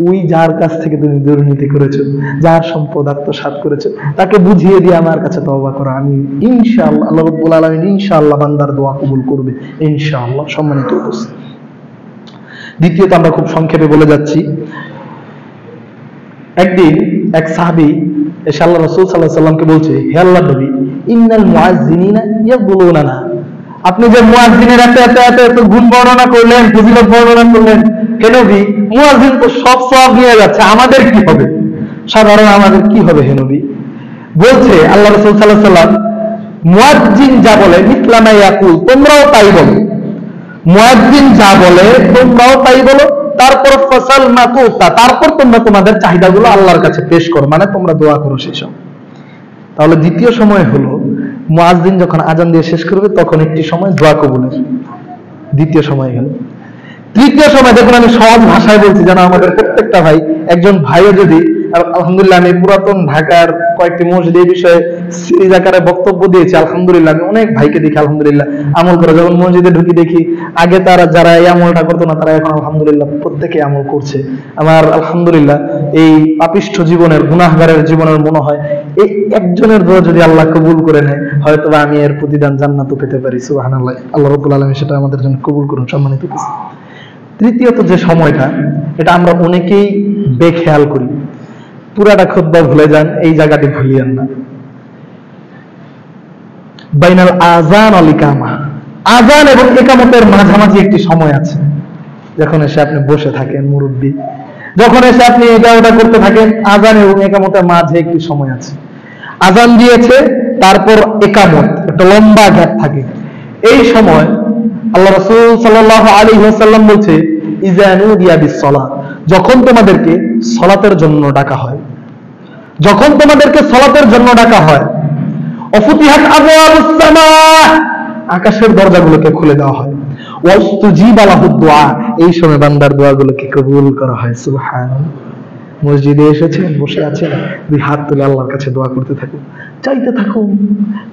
ওই যার কাছ থেকে তুমি দুর্নীতি করেছো, যার সম্পদ আত্মসাৎ করেছো, তাকে বুঝিয়ে দিয়ে আমার কাছে তওবা করো, আমি ইনশাআল্লাহ, আল্লাহ রাব্বুল আলামিন ইনশাআল্লাহ বান্দার দোয়া কবুল করবে ইনশাআল্লাহ। সম্মানিত উপস্থিতি, দ্বিতীয়ত আমরা খুব সংক্ষেপে বলে যাচ্ছি। একদিন এক সাহাবী এসে আল্লাহ রাসূল সাল্লাল্লাহু আলাইহি ওয়াসাল্লামকে বলছে, হে আল্লাহর নবী, ইন্নাল মুআজ্জিনিনা ইয়াবুলুনানা, আপনি যে মুয়াজ্জিনের এত গুণ বর্ণনা করলেন, ফজিলত বর্ণনা করলেন, হে নবী, মুয়াজ্জিন তো সব সওয়াব নিয়ে যাচ্ছে, আমাদের কি হবে? সাধারণ আমাদের কি হবে হে নবী? বলছে আল্লাহ রাসূল সাল্লাল্লাহু আলাইহি ওয়াসাল্লাম, মুয়াজ্জিন যা বলে মিসলামা ইয়াকুল, তোমরাও তাই বলো। মুয়াজ্জিন যা বলে তোমরাও তাই বলো। তারপর ফসল মাকুতা, তারপর তোমরা তোমাদের চাহিদাগুলো আল্লাহর কাছে পেশ করো, মানে তোমরা দোয়া করো সেসব। তাহলে দ্বিতীয় সময় হলো, মুয়াজ্জিন যখন আজান দিয়ে শেষ করবে তখন একটি সময় দোয়া কবুলের, দ্বিতীয় সময় গেল। তৃতীয় সময় দেখুন, আমি সহজ ভাষায় বলছি যেন আমাদের প্রত্যেকটা ভাই, একজন ভাইও যদি, আলহামদুলিল্লাহ আমি পুরাতন ঢাকার কয়েকটি মসজিদ এই বিষয়ে সিরিজ আকারে বক্তব্য দিয়েছি, আলহামদুলিল্লাহ আমি অনেক ভাইকে দেখি আলহামদুলিল্লাহ আমল করে। যখন মসজিদে ঢুকি দেখি আগে তারা যারা এই আমলটা করতো না, তারা এখন আলহামদুলিল্লাহ প্রত্যেকে আমল করছে। আমার আলহামদুলিল্লাহ এই পাপিষ্ঠ জীবনের, গুনাহগারের জীবনের মনে হয় এই একজনের দোয়া যদি আল্লাহ কবুল করে নেয়, হয়তো আমি এর প্রতিদান জান্নাতও পেতে পারি। সুবহানাল্লাহ, আল্লাহ রাব্বুল আলামিন সেটা আমাদের জন্য কবুল করুন। সম্মানিত উপস্থিতি, তৃতীয়ত যে সময়টা, এটা আমরা অনেকেই বেখেয়াল করি, পুরাটা খুতবা ভুলে যান, এই জায়গাটি ভুলিয়েন না। বাইনাল আযান ওয়াল ইকামা, আযান এবং ইকামতের মাঝামাঝি একটি সময় আছে, যখন এসে আপনি বসে থাকেন, মুরব্বী যখন এসে আপনি এটা ওটা করতে থাকেন, আযান এবং ইকামতের মাঝে একটি সময় আছে। আযান দিয়েছে, তারপর ইকামত, একটা লম্বা গ্যাপ থাকে। এই সময় আল্লাহ রাসূল সাল্লাল্লাহু আলাইহি ওয়াসাল্লাম বলছে, ইযা নুদিয়া বিস-সালাত, যখন তোমাদেরকে সালাতের জন্য ডাকা হয়, যখন তোমাদেরকে সালাতের জন্য ডাকা হয়, অফুতিহাত আবওয়াবুস সামা, আকাশের দরজাগুলোকে খুলে দেওয়া হয়, ওয়াস্তুজিবা লাহুদ দুআ, এই সময় বান্দার দোয়াগুলোকে কবুল করা হয়। সুবহানাল্লাহ, মসজিদে এসেছেন, বসে আছেন, দুই হাত তুলে আল্লাহর কাছে দোয়া করতে থাকুন, চাইতে থাকুন।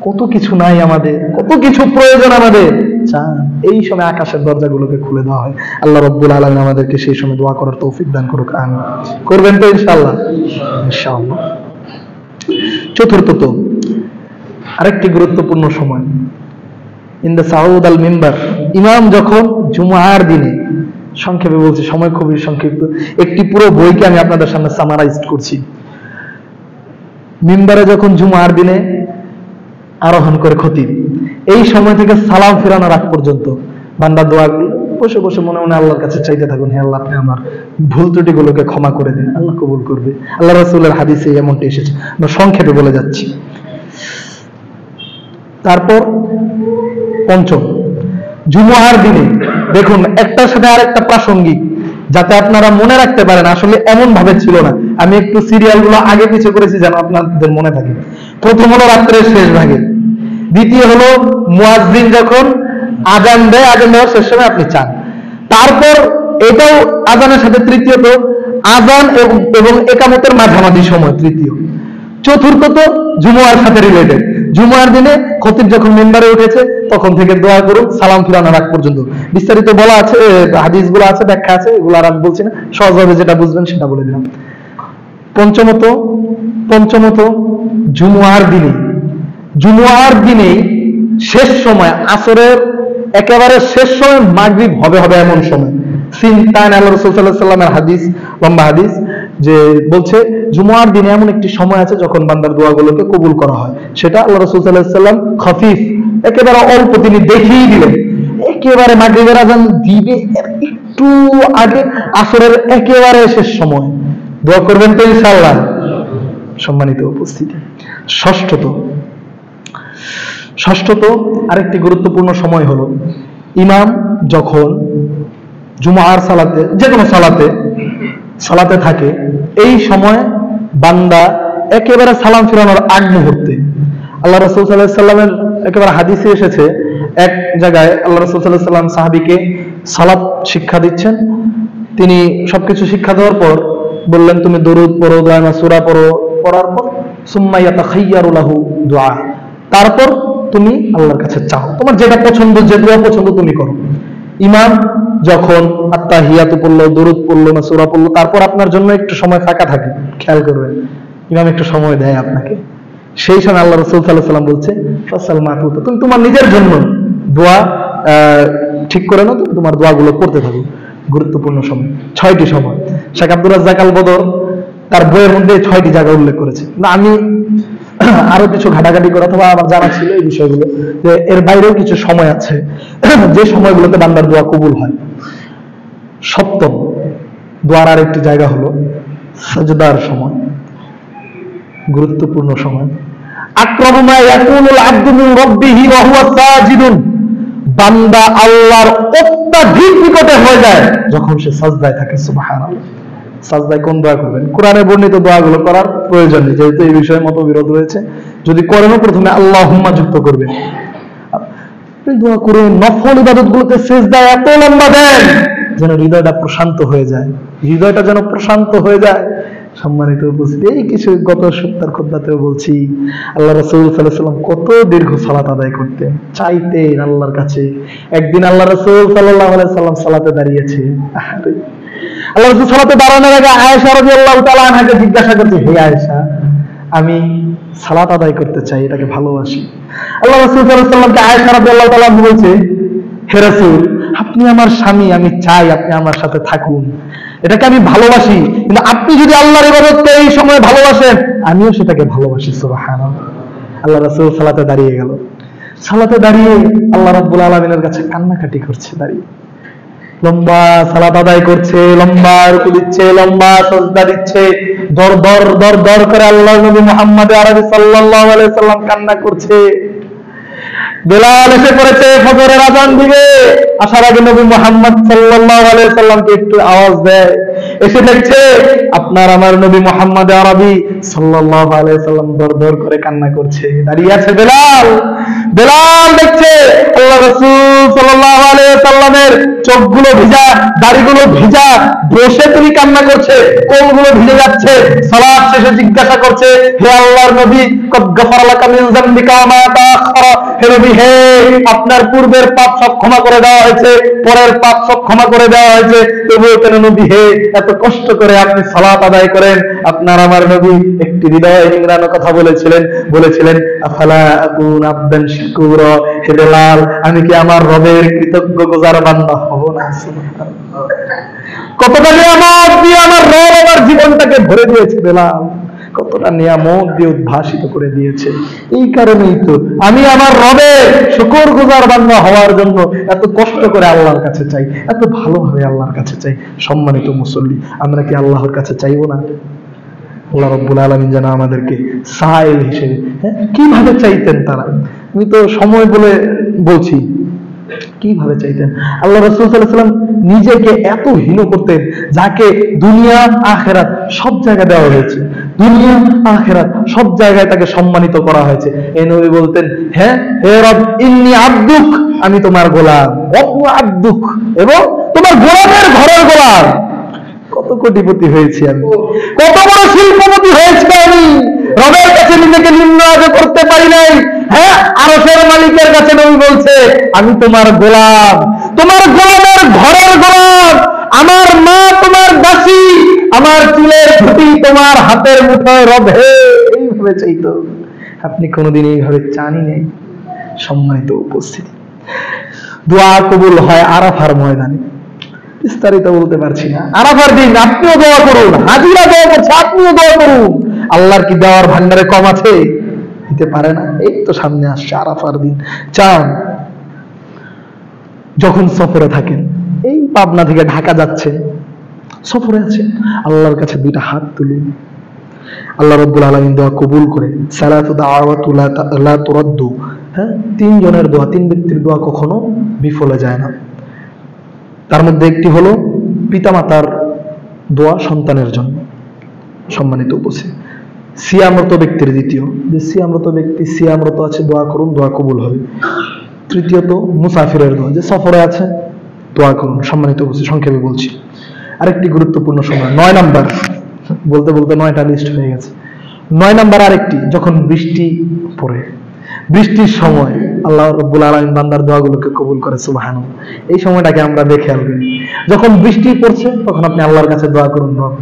কত কিছু নাই আমাদের, কত কিছু প্রয়োজন আমাদের, চান। এই সময় আকাশের দরজাগুলোকে খুলে দেওয়া হয়। আল্লাহ রাব্বুল আলামিন আমাদেরকে সেই সময় দোয়া করার তৌফিক দান করুক, আমিন। করবেন তো ইনশাআল্লাহ? ইনশাআল্লাহ। চতুর্থত, আরেকটি গুরুত্বপূর্ণ সময়, ইন্দা সাউদ আল মিম্বার, ইমাম যখন জুমার দিনে, সংক্ষেপে বলছি, সময় খুবই সংক্ষিপ্ত, একটি পুরো বইকে আমি আপনাদের সামনে সামারাইজ করছি। মিম্বারে যখন জুমার দিনে আরোহণ করে খতিব, এই সময় থেকে সালাম ফিরানোর আগ পর্যন্ত বান্দার দোয়াগুলো বসে বসে মনে মনে আল্লাহর কাছে চাইতে থাকুন, হে আল্লাহ আপনি আমার ভুল ত্রুটিগুলোকে ক্ষমা করে দিন, আল্লাহ কবুল করবে। আল্লাহ রাসূলের হাদিসে এমনটি এসেছে, আমরা সংক্ষেপে বলে যাচ্ছি। তারপর পঞ্চম, জুমার দিনে দেখুন একটার সাথে আরেকটা প্রাসঙ্গিক, যাতে আপনারা মনে রাখতে পারেন আসলে এমন ভাবে ছিল না। আমি একটু সিরিয়াল গুলো আগে পিছিয়ে করেছি যেন আপনাদের মনে থাকে। প্রথম হলো রাত্রের শেষ ভাগে, দ্বিতীয় হলো মুয়াজ্জিন যখন আজান দেয়, আজান দেওয়ার শেষ সময় আপনি চান। তারপর এটাও আজানের সাথে তৃতীয়ত আজান এবং একামতের মাঝামাঝি সময় তৃতীয়। চতুর্থত জুমার সাথে রিলেটেড, জুমার দিনে খতিব যখন মিম্বারে উঠেছে তখন থেকে দোয়া করুন সালাম ফিরানোর আগ পর্যন্ত। বিস্তারিত বলা আছে, হাদিসগুলো আছে, ব্যাখ্যা আছে, এগুলো আর আমি বলছি না, সহজভাবে যেটা বুঝবেন সেটা বলে দিলাম। পঞ্চমত জুমার দিনে শেষ সময়, আসরের একেবারে শেষ সময়, মাগরিব হবে এমন সময়, সিনতান আল্লাহ রাসূল সাল্লাল্লাহু আলাইহি ওয়াসাল্লামের হাদিস, লম্বা হাদিস, যে বলছে জুমার দিনে এমন একটি সময় আছে যখন বান্দার দোয়াগুলোকে কবুল করা হয়। সেটা আল্লাহ রাসূল সাল্লাল্লাহু আলাইহি ওয়াসাল্লাম খফিফ, একেবারে অল্প তিনি দেখিয়ে দিলেন, একেবারে মাগরিবের আজান দিবে একটু আগে, আসরের একেবারে শেষ সময়। দোয়া করবেন তো ইনশাআল্লাহ? সম্মানিত উপস্থিতি, ষষ্ঠত আরেকটি গুরুত্বপূর্ণ সময় হলো, ইমাম যখন জুমার সালাতে, যে কোনো সালাতে থাকে, এই সময় বান্দা একেবারে সালাম ফিরানোর আগ মুহূর্তে, আল্লাহ রাসূল সাল্লাল্লাহু আলাইহি ওয়াসাল্লামের একেবারে হাদিসে এসেছে, এক জায়গায় আল্লাহ রাসূল সাল্লাল্লাহু আলাইহি ওয়াসাল্লাম সাহাবীকে সালাত শিক্ষা দিচ্ছেন। তিনি সবকিছু শিক্ষা দেওয়ার পর বললেন, তুমি দরুদ পড়ো, দোয়া সূরা পড়ো, পড়ার পর সুম্মা ইয়াতাখায়্যারু লাহু দুআ, তারপর তুমি আল্লাহর কাছে চাও, তোমার যেটা পছন্দ, যে দোয়া পছন্দ তুমি করো। ইমাম যখন আত্তাহিয়াতু পড়লো, দরুদ পড়লো না সূরা পড়লো, তারপর আপনার জন্য একটু সময় ফাঁকা থাকে, খেয়াল করবেন, ইমাম একটু সময় দেয় আপনাকে, সেই সময় আল্লাহ রাসূল সাল্লাল্লাহু আলাইহি ওয়াসাল্লাম বলছে ফাসাল মাতুতা, তুমি তোমার নিজের জন্য দোয়া ঠিক করে নাও, তুমি তোমার দোয়াগুলো করতে থাকো। গুরুত্বপূর্ণ সময়, 6টি সময়। শেখ আব্দুর রাজ্জাক আল বদর তার বইয়ের মধ্যে 6টি জায়গা উল্লেখ করেছে, না আমি আরো কিছু ঘাটাঘাটি করে, অথবা আমার জানা ছিল এই বিষয়গুলো, যে এর বাইরেও কিছু সময় আছে যে সময়গুলোতে বান্দার দোয়া কবুল হয়। সপ্তম, দোয়ার আরেকটি জায়গা হলো সাজদার সময়, গুরুত্বপূর্ণ সময়। আকরামু মা ইয়াকুনুল আবদু মিন রাব্বিহি ওয়া হুয়া সাজিদুন, বান্দা আল্লাহর অত্যাধিক নিকটে হয়ে যায় যখন সে সাজদায় থাকে। সুবহানাল্লাহ। সাজদায় কোন দোয়া করবেন? কোরআনে বর্ণিত দোয়াগুলো করার প্রয়োজন নেই, যেহেতু এই বিষয়ে মতবিরোধ রয়েছে। যদি করেনও প্রথমে আল্লাহুম্মা যুক্ত করবেন। আপনি দোয়া করে নফল ইবাদতগুলোতে সিজদায় এত লম্বা দেন যেন হৃদয়টা প্রশান্ত হয়ে যায়, হৃদয়টা যেন প্রশান্ত হয়ে যায়। সম্মানিত উপস্থিতি, এই কিছু গত সপ্তাহের খুতবাতেও বলছি, আল্লাহ রাসূল সাল্লাল্লাহু আলাইহি ওয়াসাল্লাম কত দীর্ঘ সালাত আদায় করতেন, চাইতেন আল্লাহর কাছে। একদিন আল্লাহ রাসূল সাল্লাল্লাহু আলাইহি ওয়াসাল্লাম সালাতে দাঁড়িয়েছে, আল্লাহ রাসূল সালাতে দাঁড়ানোর আগে আয়েশা রাদিয়াল্লাহু তাআলা আনহাকে জিজ্ঞাসা করছে, হে আয়েশা, আমি সালাত আদায় করতে চাই, এটাকে ভালোবাসি। আল্লাহ রাসূল সাল্লাল্লাহু আলাইহি ওয়াসাল্লামকে আয়েশা রাদিয়াল্লাহু তাআলা বলছে, হে রাসূল, আপনি আমার স্বামী, আমি চাই আপনি আমার সাথে থাকুন, এটাকে আমি ভালোবাসি, কিন্তু আপনি যদি আল্লাহর ইবাদতকে এই সময় ভালোবাসেন, আমিও সেটাকে ভালোবাসি। সুবহানাল্লাহ। আল্লাহ রাসূল সালাতে দাঁড়িয়ে গেল, সালাতে দাঁড়িয়ে আল্লাহ রাব্বুল আলামিনের কাছে কান্নাকাটি করছে, দাঁড়িয়ে লম্বা সালাত আদায় করছে, লম্বা রুকু দিচ্ছে, লম্বা সাজদা দিচ্ছে, দর দর দর দর করে আল্লাহর নবী মুহাম্মদ আরবি সাল্লাল্লাহু আলাইহি সাল্লাম কান্না করছে। বেলাল এসে পড়েছে ফজরের আযান দিবে, আসার আগে নবী মুহাম্মদ সাল্লাল্লাহু আলাইহি সাল্লামকে একটু আওয়াজ দেয়, এসে দেখছে আপনার আমার নবী মুহাম্মদ আরবি সাল্লাল্লাহু আলাইহি সাল্লাম দর করে কান্না করছে, দাঁড়িয়ে আছে বেলাল। বেলাল দেখছে আল্লাহ রাসূল সাল্লাল্লাহু আলাইহি সাল্লামের চোখগুলো ভিজা, দাড়িগুলো ভিজা, বসে তুমি কান্না করছে, কোলগুলো ভিজে যাচ্ছে। সালাত শেষে জিজ্ঞাসা করছে, হে আল্লাহর নবী, কদ গফারা লাকা মিন যামবিকা ওয়া মা তাআখারা, হে নবী, হে আপনার পূর্বের পাপ সব ক্ষমা করে দেওয়া হয়েছে, পরের পাপ সব ক্ষমা করে দেওয়া হয়েছে, তবুও কেন নবী হে এত কষ্ট করে আপনি সালাত আদায় করেন? আপনার আমার নবী একটি হৃদয় নিংড়ানো কথা বলেছিলেন আফালা আকুন আবদান শাকুরা, হে বেলাল, আমি কি আমার রবের কৃতজ্ঞ গুজার বান্দা হব না? কতটা নিয়ামত দিয়ে আমার রব আমার জীবনটাকে ভরে দিয়েছে বেলাল, কতটা নিয়ামত দিয়ে উদ্ভাসিত করে দিয়েছে। এই কারণেই তো আমি আমার রবের শুকরগুজার বান্দা হওয়ার জন্য এত কষ্ট করে আল্লাহর কাছে চাই, এত ভালোভাবে আল্লাহর কাছে চাই। সম্মানিত মুসল্লি, আমরা কি আল্লাহর কাছে চাইবো না? আল্লাহ রাব্বুল আলামিন যেন আমাদেরকে সাইল হিসেবে, কিভাবে চাইতেন তারা, আমি তো সময় বলে বলছি, কিভাবে চাইতেন। আল্লাহ রাসূল সাল্লাল্লাহু আলাইহি ওয়াসাল্লাম নিজেকে এত হীন করতেন, যাকে দুনিয়া আখিরাত সব জায়গায় দেওয়া হয়েছে, দুনিয়া আখিরাত সব জায়গায় তাকে সম্মানিত করা হয়েছে। এই নবী বলতেন, হে রব, ইন্নী আব্দুক, আমি তোমার গোলাম, ওয়া আব্দুক, এবং তোমার গোলামের ঘরের গোলাম। কত কোটিপতি হয়েছি আমি, কত বড় শিল্পপতি হয়েছি আমি, রবের কাছে নিজেকে নিম্ন করতে পারি নাই। হ্যাঁ, আরশের মালিকের কাছে নবী বলছে, আমি তোমার গোলাম, তোমার গোলামের ঘরের গোলাম, আমার মা তোমার দাসী, আমার চুলের ধুতি তোমার হাতের মুঠোয়, রব হে। এইভাবে চাইতো। আপনি কোনোদিন এইভাবে চানই নেই। সম্মানিত উপস্থিতি, দোয়া কবুল হয় আরাফার ময়দানে, বিস্তারিত বলতে পারছি না। আরাফার দিন আপনিও দোয়া করুন, হাজিরা দোয়া করছে, আপনিও দোয়া করুন। আল্লাহর কি দেওয়ার ভান্ডারে কম আছে? দিতে পারে না? এই তো সামনে আসছে আরাফার দিন। চান যখন সফরে থাকেন, এই পাবনা থেকে ঢাকা যাচ্ছে, সফরে আছে, আল্লাহর কাছে দুইটা হাত তুলুন, আল্লাহ রাব্বুল আলামিন দোয়া কবুল করে। সালাতু দাওয়াতু লা তুরাদ্দু, হ্যাঁ, তিন জনের দোয়া, তিন ব্যক্তির দোয়া কখনো বিফলে যায় না। তার মধ্যে একটি হলো পিতামাতার দোয়া সন্তানের জন্য। সম্মানিত উপস্থিতি, সিয়ামরত ব্যক্তির দ্বিতীয়, যে সিয়ামরত ব্যক্তি সিয়ামরত আছে, দোয়া করুন, দোয়া কবুল হবে। তৃতীয়ত মুসাফিরের দোয়া, যে সফরে আছে, দোয়া করুন। সম্মানিত উপস্থিতি, সংক্ষেপে বলছি। আরেকটি গুরুত্বপূর্ণ সময়, 9 নাম্বার, বলতে বলতে 9টা লিস্ট হয়ে গেছে। 9 নাম্বার আরেকটি, যখন বৃষ্টি পড়ে, বৃষ্টির সময় আল্লাহ রাব্বুল আলামিন বান্দার দোয়াগুলোকে কবুল করে। সুবহানাল্লাহ। এই সময়টাকে আমরা দেখে আসবো। যখন বৃষ্টি পড়ছে তখন আপনি আল্লাহর কাছে দোয়া করুন, রব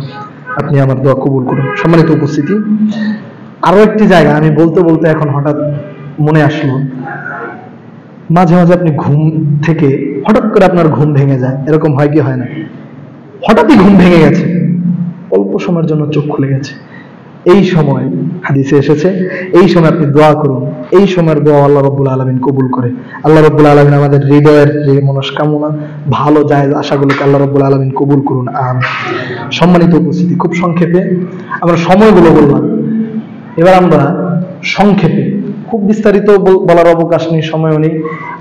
আপনি আমার দোয়া কবুল করুন। সম্মানিত উপস্থিতি, আরো একটি জায়গা আমি বলতে বলতে এখন হঠাৎ মনে আসলো, মাঝে মাঝে আপনি ঘুম থেকে হঠাৎ করে আপনার ঘুম ভেঙে যায়, এরকম হয় কি হয় না? হঠাৎই ঘুম ভেঙে গেছে, অল্প সময়ের জন্য চোখ খুলে গেছে, এই সময় হাদিসে এসেছে, এই সময় আপনি দোয়া করুন। এই সময়ের দোয়া আল্লাহ রাব্বুল আলামিন কবুল করে। আল্লাহ রাব্বুল আলামিন আমাদের হৃদয়ের যে মনস্কামনা, ভালো জায়েজ আশাগুলোকে আল্লাহ রাব্বুল আলামিন কবুল করুন, আমিন। সম্মানিত উপস্থিতি, খুব সংক্ষেপে আমরা সময়গুলো বললাম, এবার আমরা সংক্ষেপে, খুব বিস্তারিত বলার অবকাশ নেই, সময়ও নেই।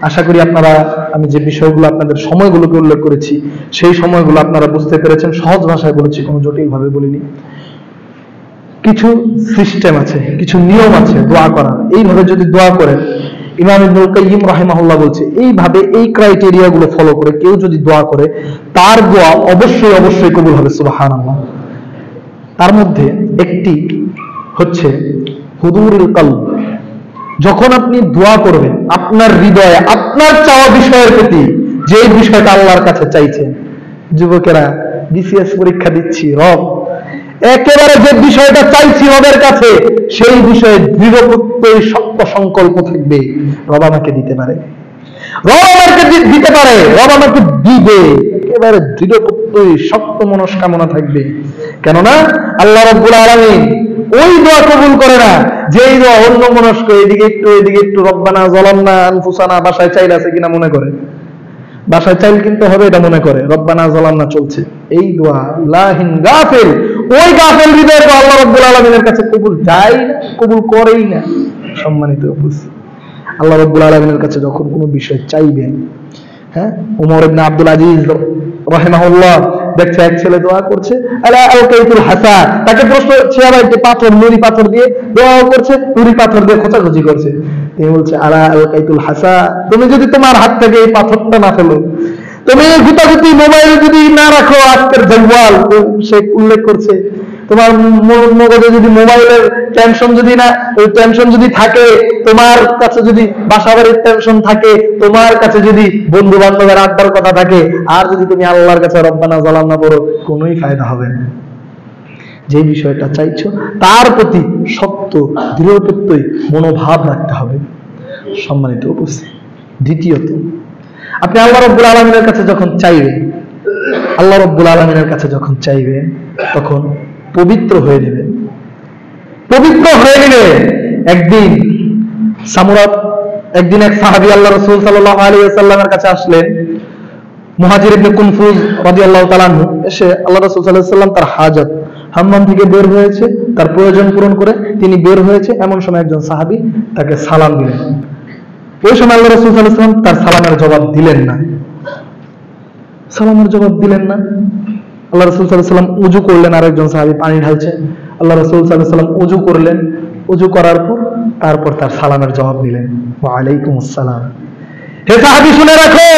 আশা করি আপনারা, আমি যে বিষয়গুলো আপনাদের সময়গুলোকে উল্লেখ করেছি, সেই সময়গুলো আপনারা বুঝতে পেরেছেন। সহজ ভাষায় বলেছি, কোনো জটিল ভাবে বলিনি। কিছু সিস্টেম আছে, কিছু নিয়ম আছে দোয়া করার। এইভাবে যদি দোয়া করেন, ইমাম ইবনুল কাইয়্যিম রাহিমাহুল্লাহ বলছে, এইভাবে এই ক্রাইটেরিয়া গুলো ফলো করে কেউ যদি দোয়া করে, তার দোয়া অবশ্যই অবশ্যই কবুল হবে। সুবহানাল্লাহ। তার মধ্যে একটি হচ্ছে হুদুরুল কলব। যখন আপনি দোয়া করবেন, আপনার হৃদয়ে আপনার চাওয়া বিষয়ের প্রতি, যে বিষয়টা আল্লাহর কাছে চাইছেন, যুবকেরা বিসিএস পরীক্ষা দিচ্ছি, রব একেবারে যে বিষয়টা চাইছি রবের কাছে, সেই বিষয়ে দৃঢ় প্রত্যয় শক্ত সংকল্প থাকবে, রব আমাকে দিতে পারে, রব আমাকে দিতে পারে, রব আমাকে দিবে, একেবারে দৃঢ় প্রত্যয় শক্ত মনস্কামনা থাকবে। কেননা আল্লাহ রাব্বুল আলামিন ওই দোয়া কবুল করে না যেই দোয়া অন্য মনস্ক, এদিকে একটু রব্বানা যালামনা আনফুসানা বাসায় চাইল আছে কিনা মনে করে, বাসায় চাইল কিন্তু হবে এটা মনে করে, রব্বানা যালামনা চলছে, এই দোয়া লাহিন গাফিল, ওই গাফিল হৃদয়ের আল্লাহ রাব্বুল আলামিনের কাছে কবুল যায় না, কবুল করেই না। সম্মানিত উপস্থিতি, আল্লাহ রাব্বুল আলামিনের কাছে যখন কোনো বিষয় চাইবেন, হ্যাঁ, ওমর ইবনে আব্দুল আজিজ রাহিমাহুল্লাহ দেখছে এক ছেলে দোয়া করছে, আলা আলকাইতুল হাসা, তাকে প্রশ্ন সে আবার একটি পাথর, নুরি পাথর দিয়ে দোয়া করছে, নুরি পাথর দিয়ে খোঁচাখুচি করছে। তিনি বলছে, আলা আলকাইতুল হাসা, তুমি যদি তোমার হাত থেকে এই পাথরটা না ফেলো, তুমি গুতাগুতি মোবাইল যদি না রাখো, আজকের জলওয়াল সে উল্লেখ করছে, তোমার মগজে যদি মোবাইলের টেনশন যদি না, ওই টেনশন যদি থাকে, তোমার কাছে যদি বাসাবাড়ির টেনশন থাকে, তোমার কাছে যদি বন্ধু বান্ধবের আড্ডার কথা থাকে, আর যদি তুমি আল্লাহর কাছে রব্বানা যালামনা পড়ো, কোনোই ফায়দা হবে না। যে বিষয়টা চাইছো তার প্রতি শক্ত দৃঢ়প্রত্যয় মনোভাব রাখতে হবে। সম্মানিত উপস্থিতি, দ্বিতীয়ত, আপনি আল্লাহ রাব্বুল আলামিনের কাছে যখন চাইবেন, আল্লাহ রাব্বুল আলামিনের কাছে যখন চাইবেন, তখন পবিত্র হয়ে নেবেন। পবিত্র হয়ে গেলে একদিন এক সাহাবী আল্লাহ রাসূল সাল্লাল্লাহু আলাইহি ওয়াসাল্লামের কাছে আসলেন। মুহাজির ইবনে কুনফুজ রাদিয়াল্লাহু তাআলা আনহু এসে আল্লাহ রাসূল সাল্লাল্লাহু আলাইহি ওয়াসাল্লাম তার হাজত, হাম্মাম থেকে বের হয়েছে, তার প্রয়োজন পূরণ করে তিনি বের হয়েছে, এমন সময় একজন সাহাবী তাকে সালাম দিলেন। ওই সময় আল্লাহ রাসূল সাল্লাল্লাহু আলাইহি ওয়াসাল্লাম তার সালামের জবাব দিলেন না। সালামের জবাব দিলেন না। আল্লাহ রাসূল সাল্লাল্লাহু আলাইহি ওয়াসাল্লাম ওযু করলেন, আর একজন সাহাবী পানি ঢালছে। আল্লাহ রাসূল সাল্লাল্লাহু আলাইহি ওয়াসাল্লাম ওযু করলেন, ওযু করার পর তারপর তার সালামের জবাব দিলেন, ওয়া আলাইকুমুস সালাম। হে সাহাবী, শুনে রাখো,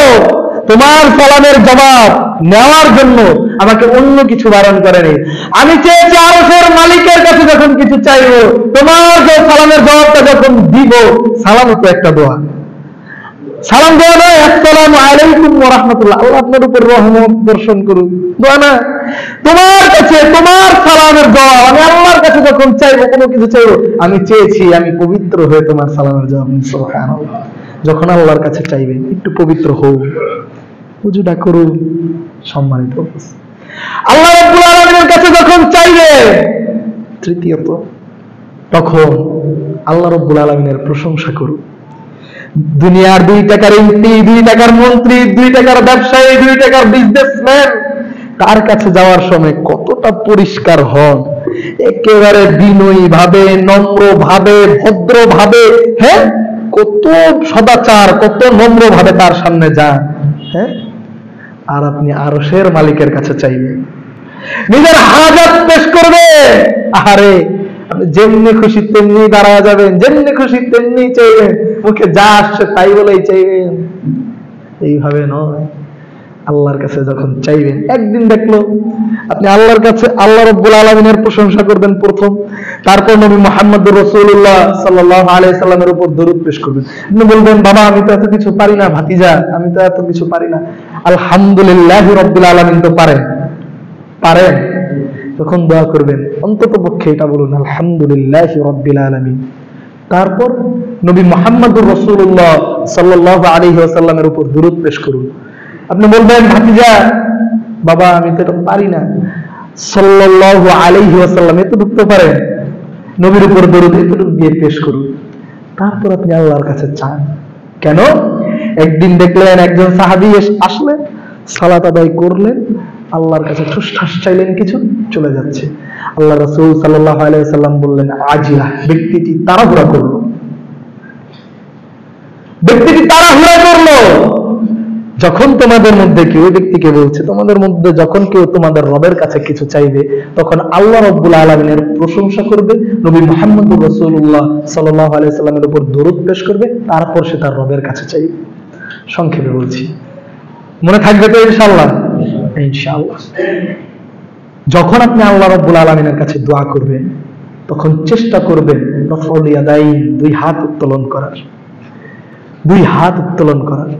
তোমার সালামের জবাব নেওয়ার জন্য আমাকে অন্য কিছু বারণ করেনি। আমি চেয়েছি আরশের মালিকের কাছে যখন কিছু চাইবো, তোমার যে সালামের জবাবটা যখন দিব, সালামও তো একটা দোয়া। সালাম দেওয়া নয়, আসসালামু আলাইকুম ওয়া রাহমাতুল্লাহ, আল্লাহ আপনার উপর রহমত বর্ষণ করুন, দোয়া না। তোমার কাছে তোমার সালামের জবাব আমি আল্লাহর কাছে যখন চাইবো, কোনো কিছু চাইবো, আমি চেয়েছি আমি পবিত্র হয়ে তোমার সালামের জবাব নিই। সুবহানাল্লাহ। যখন আল্লাহর কাছে চাইবেন, একটু পবিত্র হও, ওযুটা করুন। সম্মানিত আল্লাহ রাব্বুল আলামিনের কাছে যখন চাইবে, তৃতীয়ত, তখন আল্লাহ রাব্বুল আলামিনের প্রশংসা করুন। দুনিয়ার 2 টাকার এমপি, 2 টাকার মন্ত্রী, 2 টাকার ব্যবসায়ী, 2 টাকার বিজনেসম্যান, তার কাছে যাওয়ার সময় কতটা পরিষ্কার হন, একেবারে বিনয়ী ভাবে, নম্র ভাবে, ভদ্র ভাবে, হ্যাঁ, কত সদাচার, কত নম্র ভাবে তার সামনে যান, হ্যাঁ। আর আপনি আরশের মালিকের কাছে চাইবেন, নিজের হাজাত পেশ করবে, আরে যেমনি খুশি তেমনি দাঁড়ায় যাবেন, যেমনি খুশি তেমনি চাইবেন, মুখে যা আসছে তাই বলেই চাইবেন। এইভাবে নয়। আল্লাহর কাছে যখন চাইবেন, একদিন দেখলো আপনি আল্লাহর কাছে আল্লাহ রাব্বুল আলামিনের প্রশংসা করবেন প্রথম, তারপর নবী মুহাম্মদুর রাসূলুল্লাহ সাল্লাল্লাহু আলাইহি সাল্লামের উপর দরুদ পেশ করবেন। আপনি বলবেন, বাবা আমি তো এত কিছু পারি না, ভাতিজা আমি তো এত কিছু পারি না। আলহামদুলিল্লাহি রাব্বিল আলামিন তো পারেন। তখন দোয়া করবেন, অন্তত পক্ষে এটা বলুন, আলহামদুলিল্লাহি রাব্বিল আলামিন। তারপর নবী মুহাম্মদুর রাসূলুল্লাহ সাল্লাল্লাহু আলাইহি ওয়াসাল্লামের উপর দরুদ পেশ করুন। আপনি বলবেন, ভাতিজা বাবা আমি তো এটা পারি না, সাল্লাল্লাহু আলাইহি ওয়াসাল্লাম এতটুকু তো পারেন, নবীর উপর দরুদ এতটুকু দিয়ে পেশ করুন। তারপর আপনি আল্লাহর কাছে চান। কেন? একদিন দেখলেন একজন সাহাবী আসলেন, সালাত আদায় করলেন, আল্লাহর কাছে ঠুসঠাস চাইলেন, কিছু চলে যাচ্ছে। আল্লাহ রাসূল সাল্লাল্লাহু আলাইহি ওয়াসাল্লাম বললেন, আজিলা, ব্যক্তিটি তাড়াহুড়া করলো, ব্যক্তিটি তাড়াহুড়া করলো। যখন তোমাদের মধ্যে কেউ ব্যক্তিকে বলছে, তোমাদের মধ্যে যখন কেউ তোমাদের রবের কাছে কিছু চাইবে, তখন আল্লাহ রাব্বুল আলামিনের প্রশংসা করবে, নবী মুহাম্মদুর রাসূলুল্লাহ সাল্লাল্লাহু আলাইহি ওয়াসাল্লামের উপর দরুদ পেশ করবে, তারপর সে তার রবের কাছে চাইবে। সংক্ষেপে বলছি, মনে থাকবে তো ইনশাআল্লাহ? ইনশাআল্লাহ। যখন আপনি আল্লাহ রাব্বুল আলামিনের কাছে দোয়া করবেন, তখন চেষ্টা করবেন রফউল ইয়াদাইন, 2 হাত উত্তোলন করার, 2 হাত উত্তোলন করার।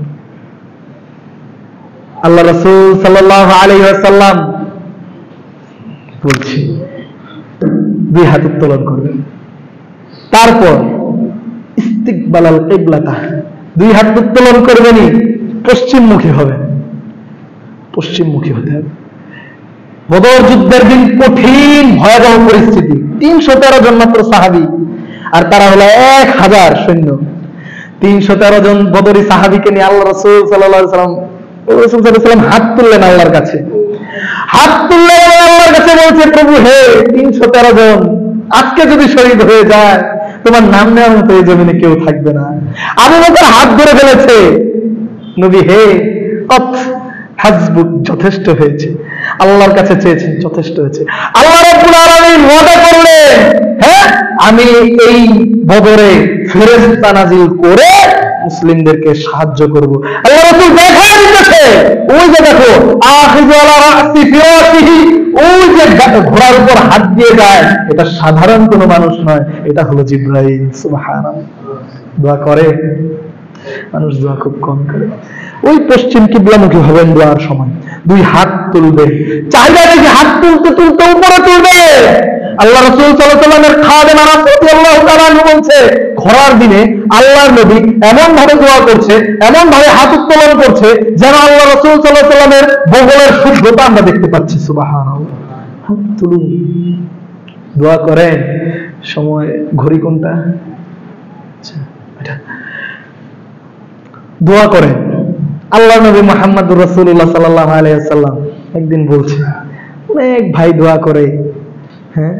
আল্লাহ রাসূল সাল্লাল্লাহু আলাইহি ওয়াসাল্লাম বলছি 2 হাত উত্তোলন করবেন। তারপর ইস্তিকবালাল কিবলাতা, 2 হাত উত্তোলন করবেনই, পশ্চিমমুখী হবেন, পশ্চিমমুখী হতে হবে। বদর যুদ্ধের দিন কঠিন ভয়াবহ পরিস্থিতি, 313 জন মাত্র সাহাবী, আর তারা হলো 1000 সৈন্য। 313 জন বদরি সাহাবীকে নিয়ে আল্লাহ রাসূল সাল্লাল্লাহু আলাইহি ওয়াসাল্লাম হাত তুললেন আল্লাহর কাছে, হাত তুললেন আল্লাহর কাছে, বলছে, প্রভু হে, 313 জন আজকে যদি শহীদ হয়ে যায়, তোমার নাম নেওয়ার মতো এই জমিনে কেউ থাকবে না। আবু বকর হাত ধরে ফেলেছে, নবী হে অত হাসবুক, যথেষ্ট হয়েছে, আল্লাহর কাছে চেয়েছেন, যথেষ্ট হয়েছে। আল্লাহ রাব্বুল আলামিন ওয়াদা করলেন, হ্যাঁ আমি এই বদরে ফেরেশতা নাজিল করে মুসলিমদেরকে সাহায্য করব। আল্লাহ রাসূল দেখায় দিতেছে, ওই যে দেখো আখিযু আলা রাসি ফিরাশিহি, ওই যে ঘোড়ার উপর হাত দিয়ে যায়, এটা সাধারণ কোনো মানুষ নয়, এটা হলো জিবরাইল। সুবহানাল্লাহ। দোয়া করে মানুষ, দোয়া খুব কম করে। ওই পশ্চিম কিবলামুখী হবেন দোয়ার সময়, দুই হাত তুলবে, চাইলে দেখি হাত তুলতে তুলতে উপরে তুলবে। আল্লাহ রাসূল সাল্লাল্লাহু আলাইহি ওয়াসাল্লামের খাদেম আনাস রাদিয়াল্লাহু তাআলা আনহু বলছে, খরার দিনে আল্লাহর নবী এমন ভাবে দোয়া করছে, এমন ভাবে হাত উত্তোলন করছে, যেন আল্লাহ রাসূল সাল্লাল্লাহু আলাইহি ওয়াসাল্লামের বগলের শুভ্রতা আমরা দেখতে পাচ্ছি। সুবহানাল্লাহ। হাত তুলুন, দোয়া করেন। সময় ঘড়ি কোনটা? আচ্ছা, এটা দোয়া করেন। আল্লাহ নবী মুহাম্মদুর রাসূলুল্লাহ সাল্লাল্লাহু আলাইহি ওয়াসাল্লাম একদিন বলছে, অনেক ভাই দোয়া করে, হ্যাঁ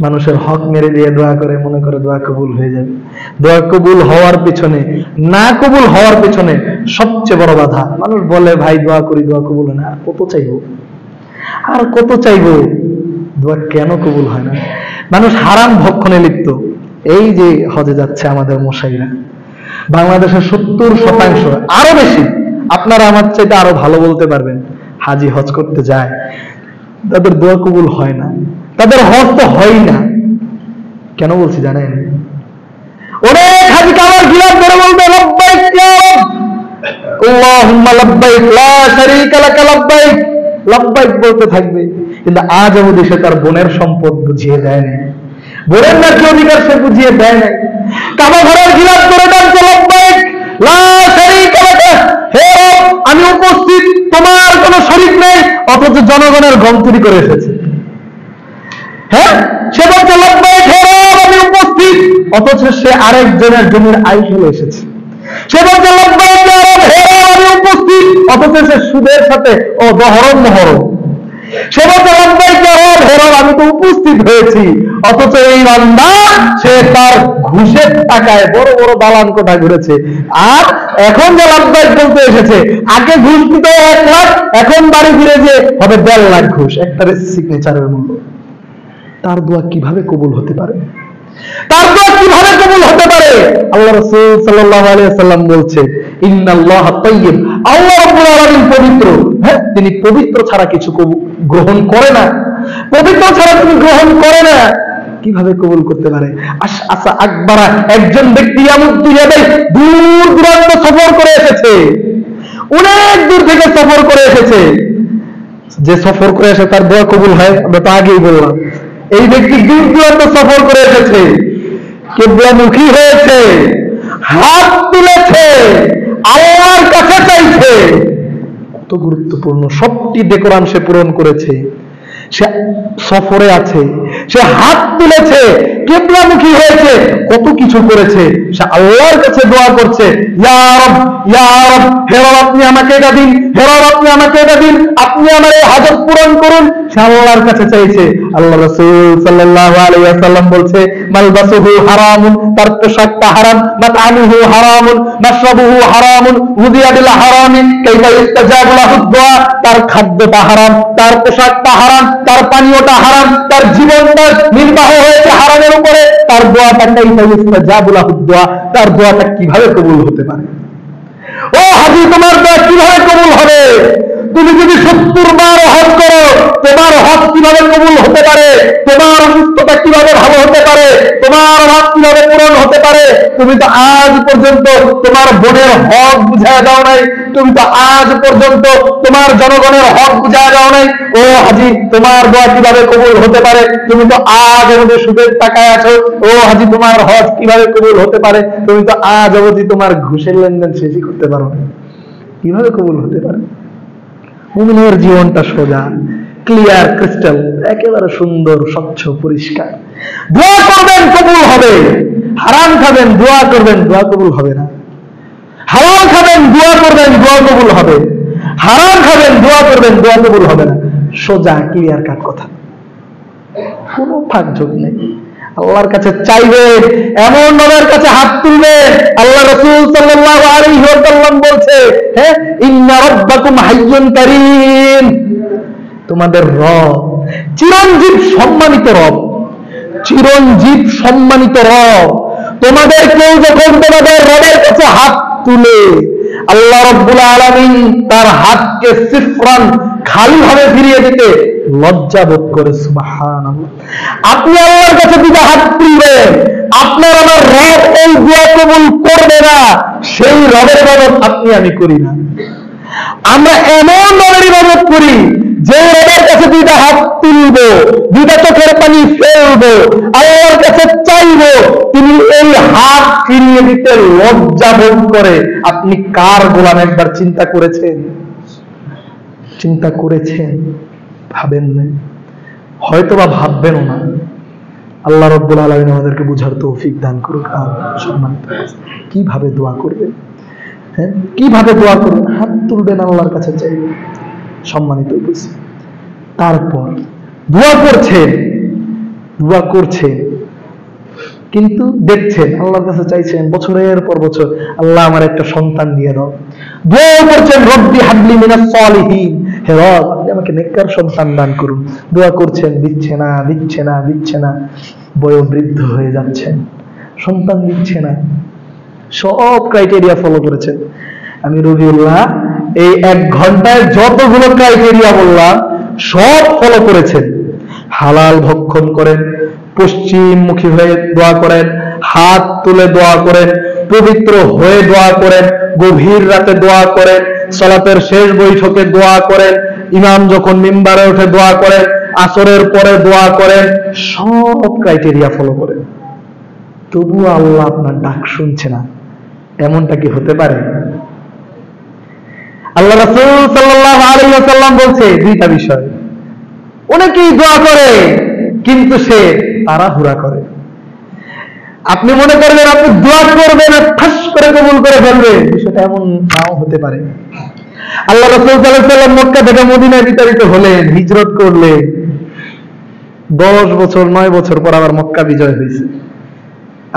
মানুষের হক মেরে দিয়ে দোয়া করে, মনে করে দোয়া কবুল হয়ে যাবে। দোয়া কবুল হওয়ার পিছনে, না কবুল হওয়ার পিছনে সবচেয়ে বড় বাধা, মানুষ বলে ভাই দোয়া করি, দোয়া কবুল হয় না, আর কত চাইবো, আর কত চাইবো, দোয়া কেন কবুল হয় না? মানুষ হারাম ভক্ষণে লিপ্ত। এই যে হজে যাচ্ছে আমাদের মশাইরা, বাংলাদেশের 70%, আরো বেশি, আপনারা আমার চাইতে আরো ভালো বলতে পারবেন, হাজি হজ করতে যায়, তাদের দোয়া কবুল হয় না, তাদের হজ তো হয়ই না। কেন বলছি জানেন? অনেক হাজি কামার গিলাফ ধরে বলবে লব্বাইক ইয়া রব, আল্লাহুম্মা লব্বাইক লা শারীকা লাকা লব্বাইক, লব্বাইক বলতে থাকবে, কিন্তু আজ অবধি সে তার বোনের সম্পদ বুঝিয়ে দেয় না, বোনের নাকি অধিকার সে বুঝিয়ে দেয় না। কাবা ঘরের গিলাফ ধরে ডাকছে লব্বাইক লা শারীকা লাকা, হে রব আমি উপস্থিত, তোমার কোনো শরীক নেই, অথচ জনগণের গম চুরি করে এসেছে। হ্যাঁ, সে বলছে লব্বাইক হে রব আমি উপস্থিত, অথচ সে আরেকজনের জমির আই ফেলে এসেছে। সে বলছে লব্বাইক হে রব আমি উপস্থিত, অথচ সে সুদের সাথে ও দহরম মহরম। সে বলছে লব্বাইক হে রব আমি তো উপস্থিত হয়েছি, অথচ এই বান্দা সে তার ঘুষের টাকায় বড় বড় দালান কোঠা ঘুরেছে, আর এখন যে লব্বাইক বলতে এসেছে, আগে ঘুষ দিতে 1 লাখ, এখন বাড়ি ফিরে যে হবে 1.5 লাখ ঘুষ, একটা সিগনেচারের মূল্য। তার দোয়া কিভাবে কবুল হতে পারে? তার দোয়া কিভাবে কবুল হতে পারে? আল্লাহ রাসূল সাল্লাল্লাহু আলাইহি ওয়াসাল্লাম বলছে, ইন্নাল্লাহা তাইয়্যিব, আল্লাহ রাব্বুল আলামিন পবিত্র, হ্যাঁ তিনি পবিত্র ছাড়া কিছু গ্রহণ করে না, পবিত্র ছাড়া তিনি গ্রহণ করে না। কিভাবে কবুল করতে পারে? আচ্ছা আকবারা একজন ব্যক্তি দূর দূরান্ত সফর করে এসেছে, অনেক দূর থেকে সফর করে এসেছে। যে সফর করে এসে তার দোয়া কবুল হয়, আমরা তো আগেই বললাম। এই ব্যক্তি দূর দূরান্ত সফর করে এসেছে, কিবলামুখী হয়েছে, হাত তুলেছে, আল্লাহর কাছে চাইছে, কত গুরুত্বপূর্ণ। সবটি ডেকোরাম সে পূরণ করেছে, সে সফরে আছে, সে হাত তুলেছে, কিবলামুখী হয়েছে, কত কিছু করেছে, সে আল্লাহর কাছে দোয়া করছে, ইয়া রব ইয়া রব, হে রব আপনি আমাকে এটা দিন, হে রব আপনি আমাকে এটা দিন, আপনি আমার এই হাজত পূরণ করুন। সে আল্লাহর কাছে চাইছে। আল্লাহ রাসূল সাল্লাল্লাহু আলাইহি ওয়াসাল্লাম বলছে, মালবাসুহু হারামুন, তার পোশাকটা হারাম, মাতআমুহু হারামুন, মাশরাবুহু হারামুন, উযিয়া বিল হারামি কাইফা ইস্তাজাবু লাহু দুআ, তার খাদ্যটা হারাম, তার পোশাকটা হারাম, তার পানীয়টা হারাম, তার জীবনটা নির্বাহ হয়েছে হারামের উপরে, তার দোয়াটা কাইফা ইস্তাজাবু লাহু দুআ, তার দোয়াটা কিভাবে কবুল হতে পারে? ও হাজী তোমার দোয়া কিভাবে কবুল হবে? তুমি যদি 70 বার হজ করো, তোমার হজ কিভাবে কবুল হতে পারে? তোমার অসুস্থতা কিভাবে ভালো হতে পারে? তোমার হজ কিভাবে পূরণ হতে পারে? তুমি তো আজ পর্যন্ত তোমার বোনের হক বুঝায় দাও নাই, তুমি তো আজ পর্যন্ত তোমার জনগণের হক বুঝায় দাও নাই। ও হাজী তোমার দোয়া কিভাবে কবুল হতে পারে? তুমি তো আজ অবধি সুদের টাকায় আছো। ও হাজী তোমার হজ কিভাবে কবুল হতে পারে? তুমি তো আজ অবধি তোমার ঘুষের লেনদেন শেষই করতে পারো না, কিভাবে কবুল হতে পারে? মুমিনের জীবনটা সোজা, ক্লিয়ার, ক্রিস্টাল, একেবারে সুন্দর, স্বচ্ছ, পরিষ্কার। দোয়া করবেন কবুল হবে, হারাম খাবেন দোয়া করবেন দোয়া কবুল হবে না। হালাল খাবেন দোয়া করবেন দোয়া কবুল হবে, হারাম খাবেন দোয়া করবেন দোয়া কবুল হবে না। সোজা ক্লিয়ার কাট কথা, কোনো ফাঁক যোগ নেই। আল্লাহর কাছে চাইবে, এমন রবের কাছে হাত তুলবে। আল্লাহ রাসূল সাল্লাল্লাহু আলাইহি ওয়াসাল্লাম বলছে, হ্যাঁ, ইন্না রাব্বাকুম হাইয়্যুন কারীম, তোমাদের রব চিরঞ্জীব সম্মানিত রব, চিরঞ্জীব সম্মানিত রব। তোমাদের কেউ যখন তোমাদের রবের কাছে হাত তুলে, আল্লাহ রাব্বুল আলামিন তার হাতকে সিফরান খালি ভাবে ফিরিয়ে দিতে লজ্জা বোধ করে। সুবহানাল্লাহ। আপনি আল্লাহর কাছে দুটো হাত তুলবেন, আপনার আমার রব এই দোয়া কবুল করবে না, সেই রবের ইবাদত আপনি আমি করি না। আমরা এমন রবের ইবাদত করি যে রবের কাছে দুইটা হাত তুলবো, দুইটা চোখের পানি ফেলবো, আল্লাহর কাছে চাইবো, তিনি এই হাত ফিরিয়ে দিতে লজ্জা বোধ করে। আপনি কার গোলাম একবার চিন্তা করেছেন? চিন্তা করেছেন? ভাবেন না, হয়তোবা ভাববেনও না। আল্লাহ রাব্বুল আলামিন আমাদেরকে বুঝার তৌফিক দান করুক। সম্মানিত, কিভাবে দোয়া করবেন? হ্যাঁ, কিভাবে দোয়া করবেন? হাত তুলবেন, আল্লাহর কাছে চাইবেন। সম্মানিত উপস্থিতি, তারপর দোয়া করছেন, দোয়া করছেন, কিন্তু দেখছেন আল্লাহর কাছে চাইছেন বছরের পর বছর, আল্লাহ আমার একটা সন্তান দিয়ে দাও। দোয়া করছেন, রব্বি হাবলি মিনাস সালিহিন, হে রব আপনি আমাকে নেককার সন্তান দান করুন। দোয়া করছেন, দিচ্ছে না, দিচ্ছে না, দিচ্ছে না, বয়োবৃদ্ধ হয়ে যাচ্ছেন, সন্তান দিচ্ছে না। সব ক্রাইটেরিয়া ফলো করেছেন। আমি রবিউল্লাহ এই 1 ঘন্টায় যতগুলো ক্রাইটেরিয়া বললাম সব ফলো করেছেন। হালাল ভক্ষণ করেন, পশ্চিমমুখী হয়ে দোয়া করেন, হাত তুলে দোয়া করেন, পবিত্র হয়ে দোয়া করেন, গভীর রাতে দোয়া করেন, সালাতের শেষ বৈঠকে দোয়া করেন, ইমাম যখন মিম্বারে উঠে দোয়া করেন, আসরের পরে দোয়া করেন, সব ক্রাইটেরিয়া ফলো করেন। তবুও আল্লাহ আপনার ডাক শুনছে না, এমনটা কি হতে পারে? আল্লাহ রাসূল সাল্লাল্লাহু আলাইহি ওয়াসাল্লাম বলছে দুইটা বিষয়। অনেকেই দোয়া করে কিন্তু সে তাড়াহুড়া করে। আপনি মনে করবেন আপনি দোয়া করবেন আর ঠাস করে কবুল করে ফেলবেন, বিষয়টা এমন নাও হতে পারে। আল্লাহ রাসূল সাল্লাল্লাহু আলাইহি ওয়াসাল্লাম মক্কা থেকে মদিনায় বিতাড়িত হলেন, হিজরত করলেন। 10 বছর 9 বছর পর আবার মক্কা বিজয় হয়েছে।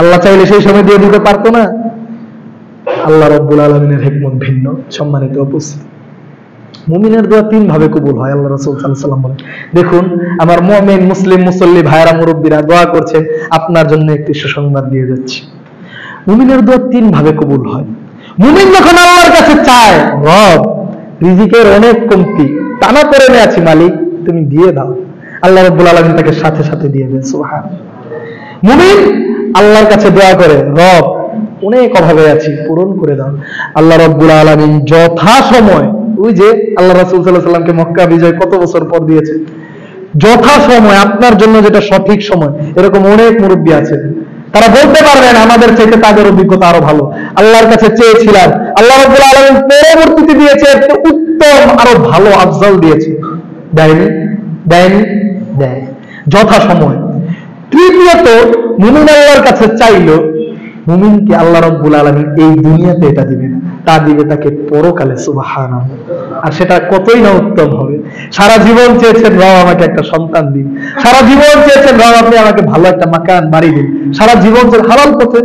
আল্লাহ চাইলে সেই সময় দিয়ে দিতে পারতো না? আল্লাহ রাব্বুল আলামিনের হিকমত ভিন্ন। সম্মানিত উপস্থিতি, মুমিনের দোয়া 3 ভাবে কবুল হয়। আল্লাহ রাসূল সাল্লাল্লাহু আলাইহি ওয়াসাল্লাম বলেন, দেখুন আমার মুমিন মুসলিম মুসল্লি ভাইরা মুরব্বিরা দোয়া করছেন, আপনার জন্য একটি সুসংবাদ দিয়ে যাচ্ছি। মুমিনের দোয়া 3 ভাবে কবুল হয়। মুমিন যখন আল্লাহর কাছে চায়, রব রিজিকের অনেক কমতি, টানা পড়ে আছি মালিক, তুমি দিয়ে দাও, আল্লাহ রাব্বুল আলামিন তাকে সাথে সাথে দিয়ে দেন। সুবহানাল্লাহ। মুমিন আল্লাহর কাছে দোয়া করে, রব অনেক অভাবে আছি, পূরণ করে দাও, আল্লাহ রাব্বুল আলামিন যথা সময়, ওই যে আল্লাহ রাসূল সাল্লাল্লাহু আলাইহি ওয়াসাল্লামকে মক্কা বিজয় কত বছর পর দিয়েছে, যথা সময়, আপনার জন্য যেটা সঠিক সময়। এরকম অনেক মুরব্বী আছে, তারা বলতে পারবেন আমাদের চাইতে তাদের অভিজ্ঞতা আরো ভালো। আল্লাহর কাছে চেয়েছিলাম, আল্লাহ রাব্বুল আলামিন পরবর্তীতে দিয়েছে একটা উত্তম, আরো ভালো, আফজাল দিয়েছে। দেয়নি? দেয়নি? দেয় যথা সময়। তৃতীয়ত, মুমিন আল্লাহর কাছে চাইলো, মুমিনকে আল্লাহ রাব্বুল আলামিন এই দুনিয়াতে এটা দিবে না, তা দিবে তাকে পরকালে। সুবহানাল্লাহ। আর সেটা কতই না উত্তম হবে। সারা জীবন চেয়েছেন রব আমাকে একটা সন্তান দিন, সারা জীবন চেয়েছেন রব আপনি আমাকে ভালো একটা মাকান বাড়ি দিন, সারা জীবন হালাল পথে,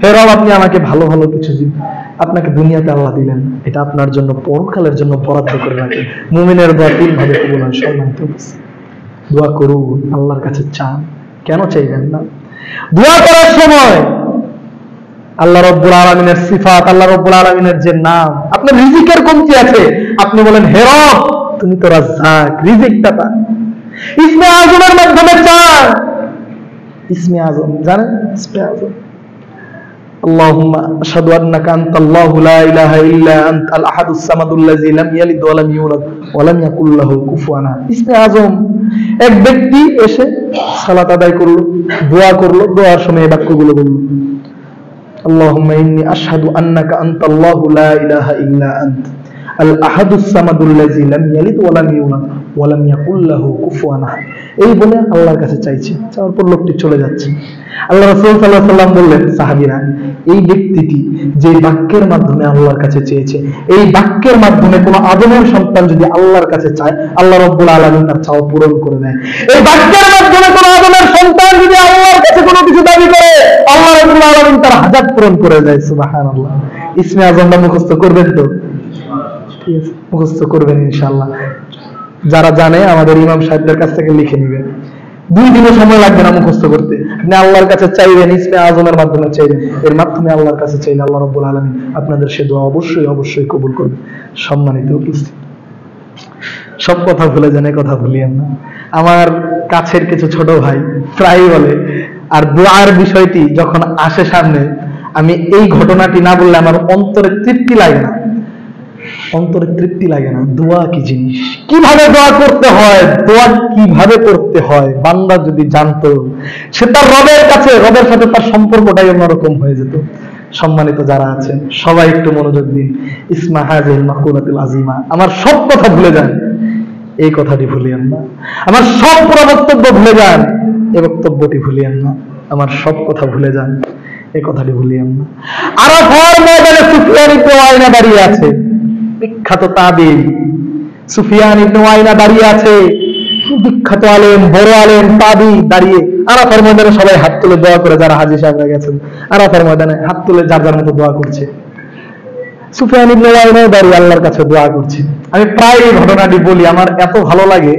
হে রব আপনি আমাকে ভালো ভালো কিছু দিন। আপনাকে দুনিয়াতে আল্লাহ দিলেন, এটা আপনার জন্য পরকালের জন্য বরাদ্দ করে রাখেন। মুমিনের দোয়া 3 ভাবে কবুল হয়। সম্মানিত দোয়া করুন, আল্লাহর কাছে চান, কেন চাইবেন না? দোয়া করার সময় আল্লাহ রাব্বুল আলামিনের সিফাত, আল্লাহ রাব্বুল আলামিনের যে নাম, আপনার রিজিকের কমতি আছে, আপনি বলেন হে রব তুমি তো রাজ্জাক, রিজিকটা তা। ইসমে আযমের মাধ্যমে চান। ইসমে আযম জানেন? ইসমে আযম আল্লাহুম্মা আশহাদু আন্নাকা আনতাল্লাহু লা ইলাহা ইল্লা আনতাল আহাদুস সামাদুল্লাযী লাম ইয়ালিদ ওয়া লাম ইউলাদ ওয়া লাম ইয়াকুল লাহু কুফুয়ান আহাদ। ইসমে আযম। এক ব্যক্তি এসে সালাত আদায় করলো, দোয়া করলো, দোয়ার সময় এই বাক্যগুলো বলল, আল্লাহুম্মা ইন্নী আশহাদু আন্নাকা আনতাল্লাহু লা ইলাহা ইল্লা আনত আল আহাদুস সামাদুল্লাযী লাম ইয়ালিদ ওয়া লাম ইউলাদ ওয়া লাম ইয়াকুল লাহু কুফুয়ান আহাদ। এই বলে আল্লাহর কাছে চাইছে, চাওয়ার পর লোকটি চলে যাচ্ছে। আল্লাহ রাসূল সাল্লাল্লাহু আলাইহি ওয়াসাল্লাম বললেন, সাহাবীরা, এই ব্যক্তিটি যে বাক্যের মাধ্যমে আল্লাহর কাছে চেয়েছে, এই বাক্যের মাধ্যমে কোন আদমের সন্তান যদি আল্লাহর কাছে চায়, আল্লাহ রাব্বুল আলামিন তার চাওয়া পূরণ করে দেয়। এই বাক্যের মাধ্যমে কোন আদমের সন্তান যদি আল্লাহর কাছে কোনো কিছু দাবি করে, আল্লাহ রাব্বুল আলামিন তার হাজাত পূরণ করে দেয়। সুবহানাল্লাহ। ইসমে আযমটা মুখস্থ করবেন তো? ঠিক আছে, মুখস্থ করবেন ইনশাআল্লাহ। যারা জানে আমাদের ইমাম সাহেবদের কাছ থেকে লিখে নেবেন, 2 দিনও সময় লাগবে না মুখস্থ করতে। আপনি আল্লাহর কাছে চাইবেন, ইসমে আযমের মাধ্যমে চাইবেন, এর মাধ্যমে আল্লাহর কাছে চাইলে আল্লাহ রাব্বুল আলামিন আপনাদের সে দোয়া অবশ্যই অবশ্যই কবুল করবে। সম্মানিত উপস্থিতি, সব কথা ভুলে যান, এই কথা ভুলিয়েন না। আমার কাছের কিছু ছোট ভাই প্রায় বলে, আর দোয়ার বিষয়টি যখন আসে সামনে, আমি এই ঘটনাটি না বললে আমার অন্তরে তৃপ্তি লাগে না, অন্তরে তৃপ্তি লাগে না। দোয়া কি জিনিস, কিভাবে দোয়া করতে হয়, দোয়া কিভাবে করতে হয়, বান্দা যদি জানতো, সে তার রবের কাছে, রবের সাথে তার সম্পর্কটাই অন্যরকম হয়ে যেত। সম্মানিত যারা আছেন সবাই একটু মনোযোগ দিন। ইসমা হাযিল মাকুলাতুল আযীমা, আমার সব কথা ভুলে যান, এই কথাটি ভুলিয়েন না। আমার সব পুরো বক্তব্য ভুলে যান, এই বক্তব্যটি ভুলিয়েন না। আমার সব কথা ভুলে যান, এই কথাটি ভুলিয়েন না। আরাফার ময়দানে সুফিয়ান ইবনে উয়াইনা দাঁড়িয়ে আছে, বিখ্যাত তাবিঈ সুফিয়ান ইবনে উয়াইনা দাঁড়িয়ে আছে, বিখ্যাত আলেম, বড় আলেম, তাবিঈ দাঁড়িয়ে। আরাফার ময়দানে সবাই হাত তুলে দোয়া করে, যারা হাজী সাহেবরা গেছেন আরাফার ময়দানে হাত তুলে যার যার মতো দোয়া করছে। সুফিয়ান ইবনে উয়াইনা দাঁড়িয়ে আল্লাহর কাছে দোয়া করছে। আমি প্রায় এই ঘটনাটি বলি, আমার এত ভালো লাগে,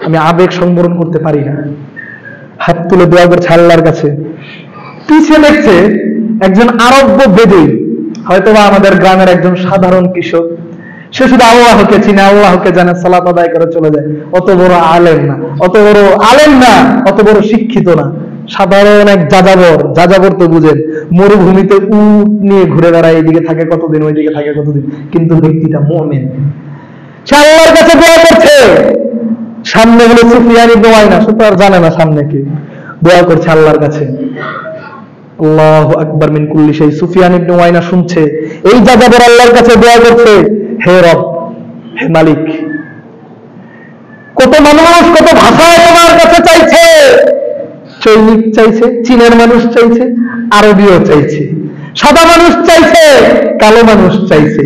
আমি আবেগ সংবরণ করতে পারি না। হাত তুলে দোয়া করছে আল্লাহর কাছে, পিছিয়ে দেখছে একজন আরব্য বেদুই, হয়তোবা আমাদের গ্রামের একজন সাধারণ কৃষক, সে শুধু আল্লাহকে চিনে, আল্লাহকে জানে, সালাত আদায় করে চলে যায়। অত বড় আলেম না, অত বড় আলেম না, অত বড় শিক্ষিত না, সাধারণ এক যাযাবর। যাযাবর তো বুঝেন, মরুভূমিতে উট নিয়ে ঘুরে বেড়ায়, এইদিকে থাকে কতদিন, ওইদিকে থাকে কতদিন, কিন্তু ব্যক্তিটা মুমিন। সে আল্লাহর কাছে দোয়া করছে, সামনে হলো সুফিয়ান ইবনে উয়াইনা, সে তো আর জানে না সামনে কি, দোয়া করছে আল্লাহর কাছে। আল্লাহু আকবার মিন কুল্লি শাই। সুফিয়ান ইবনে উয়াইনা শুনছে এই যাযাবর আল্লাহর কাছে দোয়া করছে, হে রব, হে মালিক, কত মানুষ কত ভাষায় তোমার কাছে চাইছে, চৈনিক চাইছে, চীনের মানুষ চাইছে, আরবীয় চাইছে, সাদা মানুষ চাইছে, কালো মানুষ চাইছে,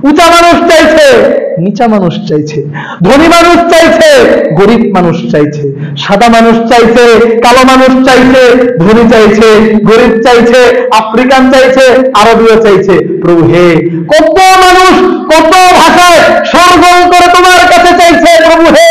উঁচা মানুষ চাইছে, নিচা মানুষ চাইছে, ধনী মানুষ চাইছে, গরিব মানুষ চাইছে, সাদা মানুষ চাইছে, কালো মানুষ চাইছে, ধনী চাইছে, গরিব চাইছে, আফ্রিকান চাইছে, আরবীয় চাইছে। প্রভু হে, কত মানুষ কত ভাষায় সরগম করে তোমার কাছে চাইছে। প্রভু হে,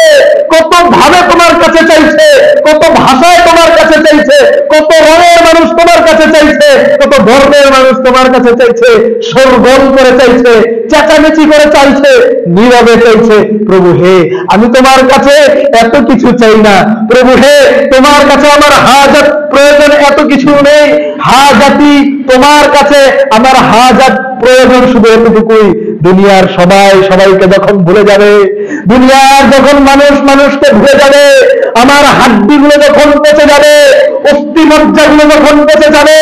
কত ভাবে তোমার কাছে চাইছে, কত ভাষায় তোমার কাছে চাইছে, কত রঙের মানুষ তোমার কাছে চাইছে, কত ধর্মের মানুষ তোমার কাছে চাইছে, সরগম করে চাইছে, চেঁচামেচি করে চাইছে, নীরবে চাইছে। প্রভু হে, আমি তোমার কাছে এত কিছু চাই না। প্রভু হে, তোমার কাছে আমার হাজাত প্রয়োজন এত কিছু নেই। হাজাতি তোমার কাছে আমার হাজাত প্রয়োজন শুধু এতটুকুই। দুনিয়ার সবাই সবাইকে যখন ভুলে যাবে, দুনিয়ার যখন মানুষ মানুষকে ভুলে যাবে, আমার হাড্ডিগুলো যখন পচে যাবে, অস্থি মজ্জাগুলো যখন পচে যাবে,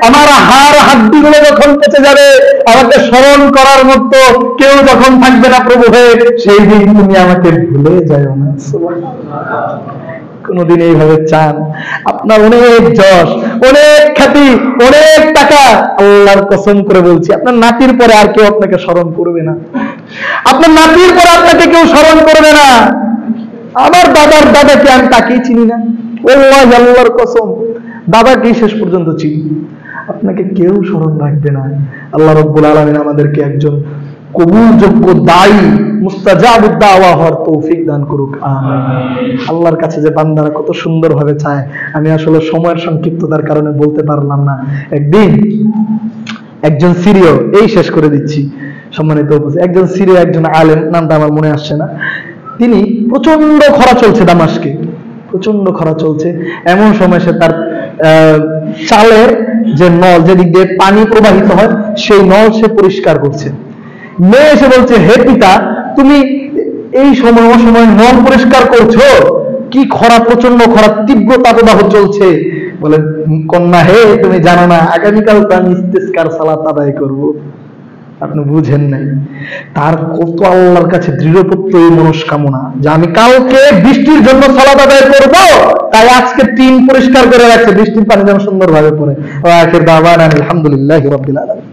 আমার হাড় হাড্ডিগুলো যখন পচে যাবে, আমাকে স্মরণ করার মতো কেউ যখন থাকবে না, প্রভু হে, সেই দিন তুমি আমাকে ভুলে যাও না। কোনদিন এইভাবে চান? আপনার অনেক যশ, অনেক খ্যাতি, অনেক টাকা, আল্লাহর কসম করে বলছি, আপনার নাতির পরে আর কেউ আপনাকে স্মরণ করবে না। আপনার নাতির পরে আপনাকে কেউ স্মরণ করবে না। আমার দাদার দাদাকে আমি তাকেই চিনি না, ওয়াল্লাহি আল্লাহর কসম, দাদাকেই শেষ পর্যন্ত চিনি। আপনাকে কেউ স্মরণ রাখবে না। আল্লাহ রাব্বুল আলামিন আমাদেরকে একজন কবুলযোগ্য দায়ী, মুস্তাজাবুদ দাওয়া হওয়ার তৌফিক দান করুক, আমিন। আল্লাহর কাছে যে বান্দারা কত সুন্দরভাবে চায়, আমি আসলে সময়ের সংক্ষিপ্ততার কারণে বলতে পারলাম না। একদিন একজন সিরীয়, এই শেষ করে দিচ্ছি সম্মানিত উপস্থিতি, একজন সিরীয় একজন আলেম, নামটা আমার মনে আসছে না, তিনি প্রচন্ড খরা চলছে দামাস্কে, প্রচন্ড খরা চলছে। এমন সময় সে তার চালের যে নল, যেদিক দিয়ে পানি প্রবাহিত হয়, সেই নল সে পরিষ্কার করছে। মেয়ে এসে বলছে, হে পিতা, তুমি এই সময় অসময় নল পরিষ্কার করছো, কি খরা, প্রচন্ড খরা, তীব্র তাপদাহ চলছে। বলে, কন্যা হে, তুমি জানো না আগামীকাল তো আমি ইস্তেসকার সালাত আদায় করব। আপনি বুঝেন নাই, তার কত আল্লাহর কাছে দৃঢ়পত্র এই মনস্কামনা যে আমি কালকে বৃষ্টির জন্য সালাত আদায় করব, তাই আজকে টিন পরিষ্কার করে রাখছে, বৃষ্টির পানি যেন সুন্দরভাবে পড়ে। ওয়া আখির দাওয়ানা আলহামদুলিল্লাহি রাব্বিল আলামিন।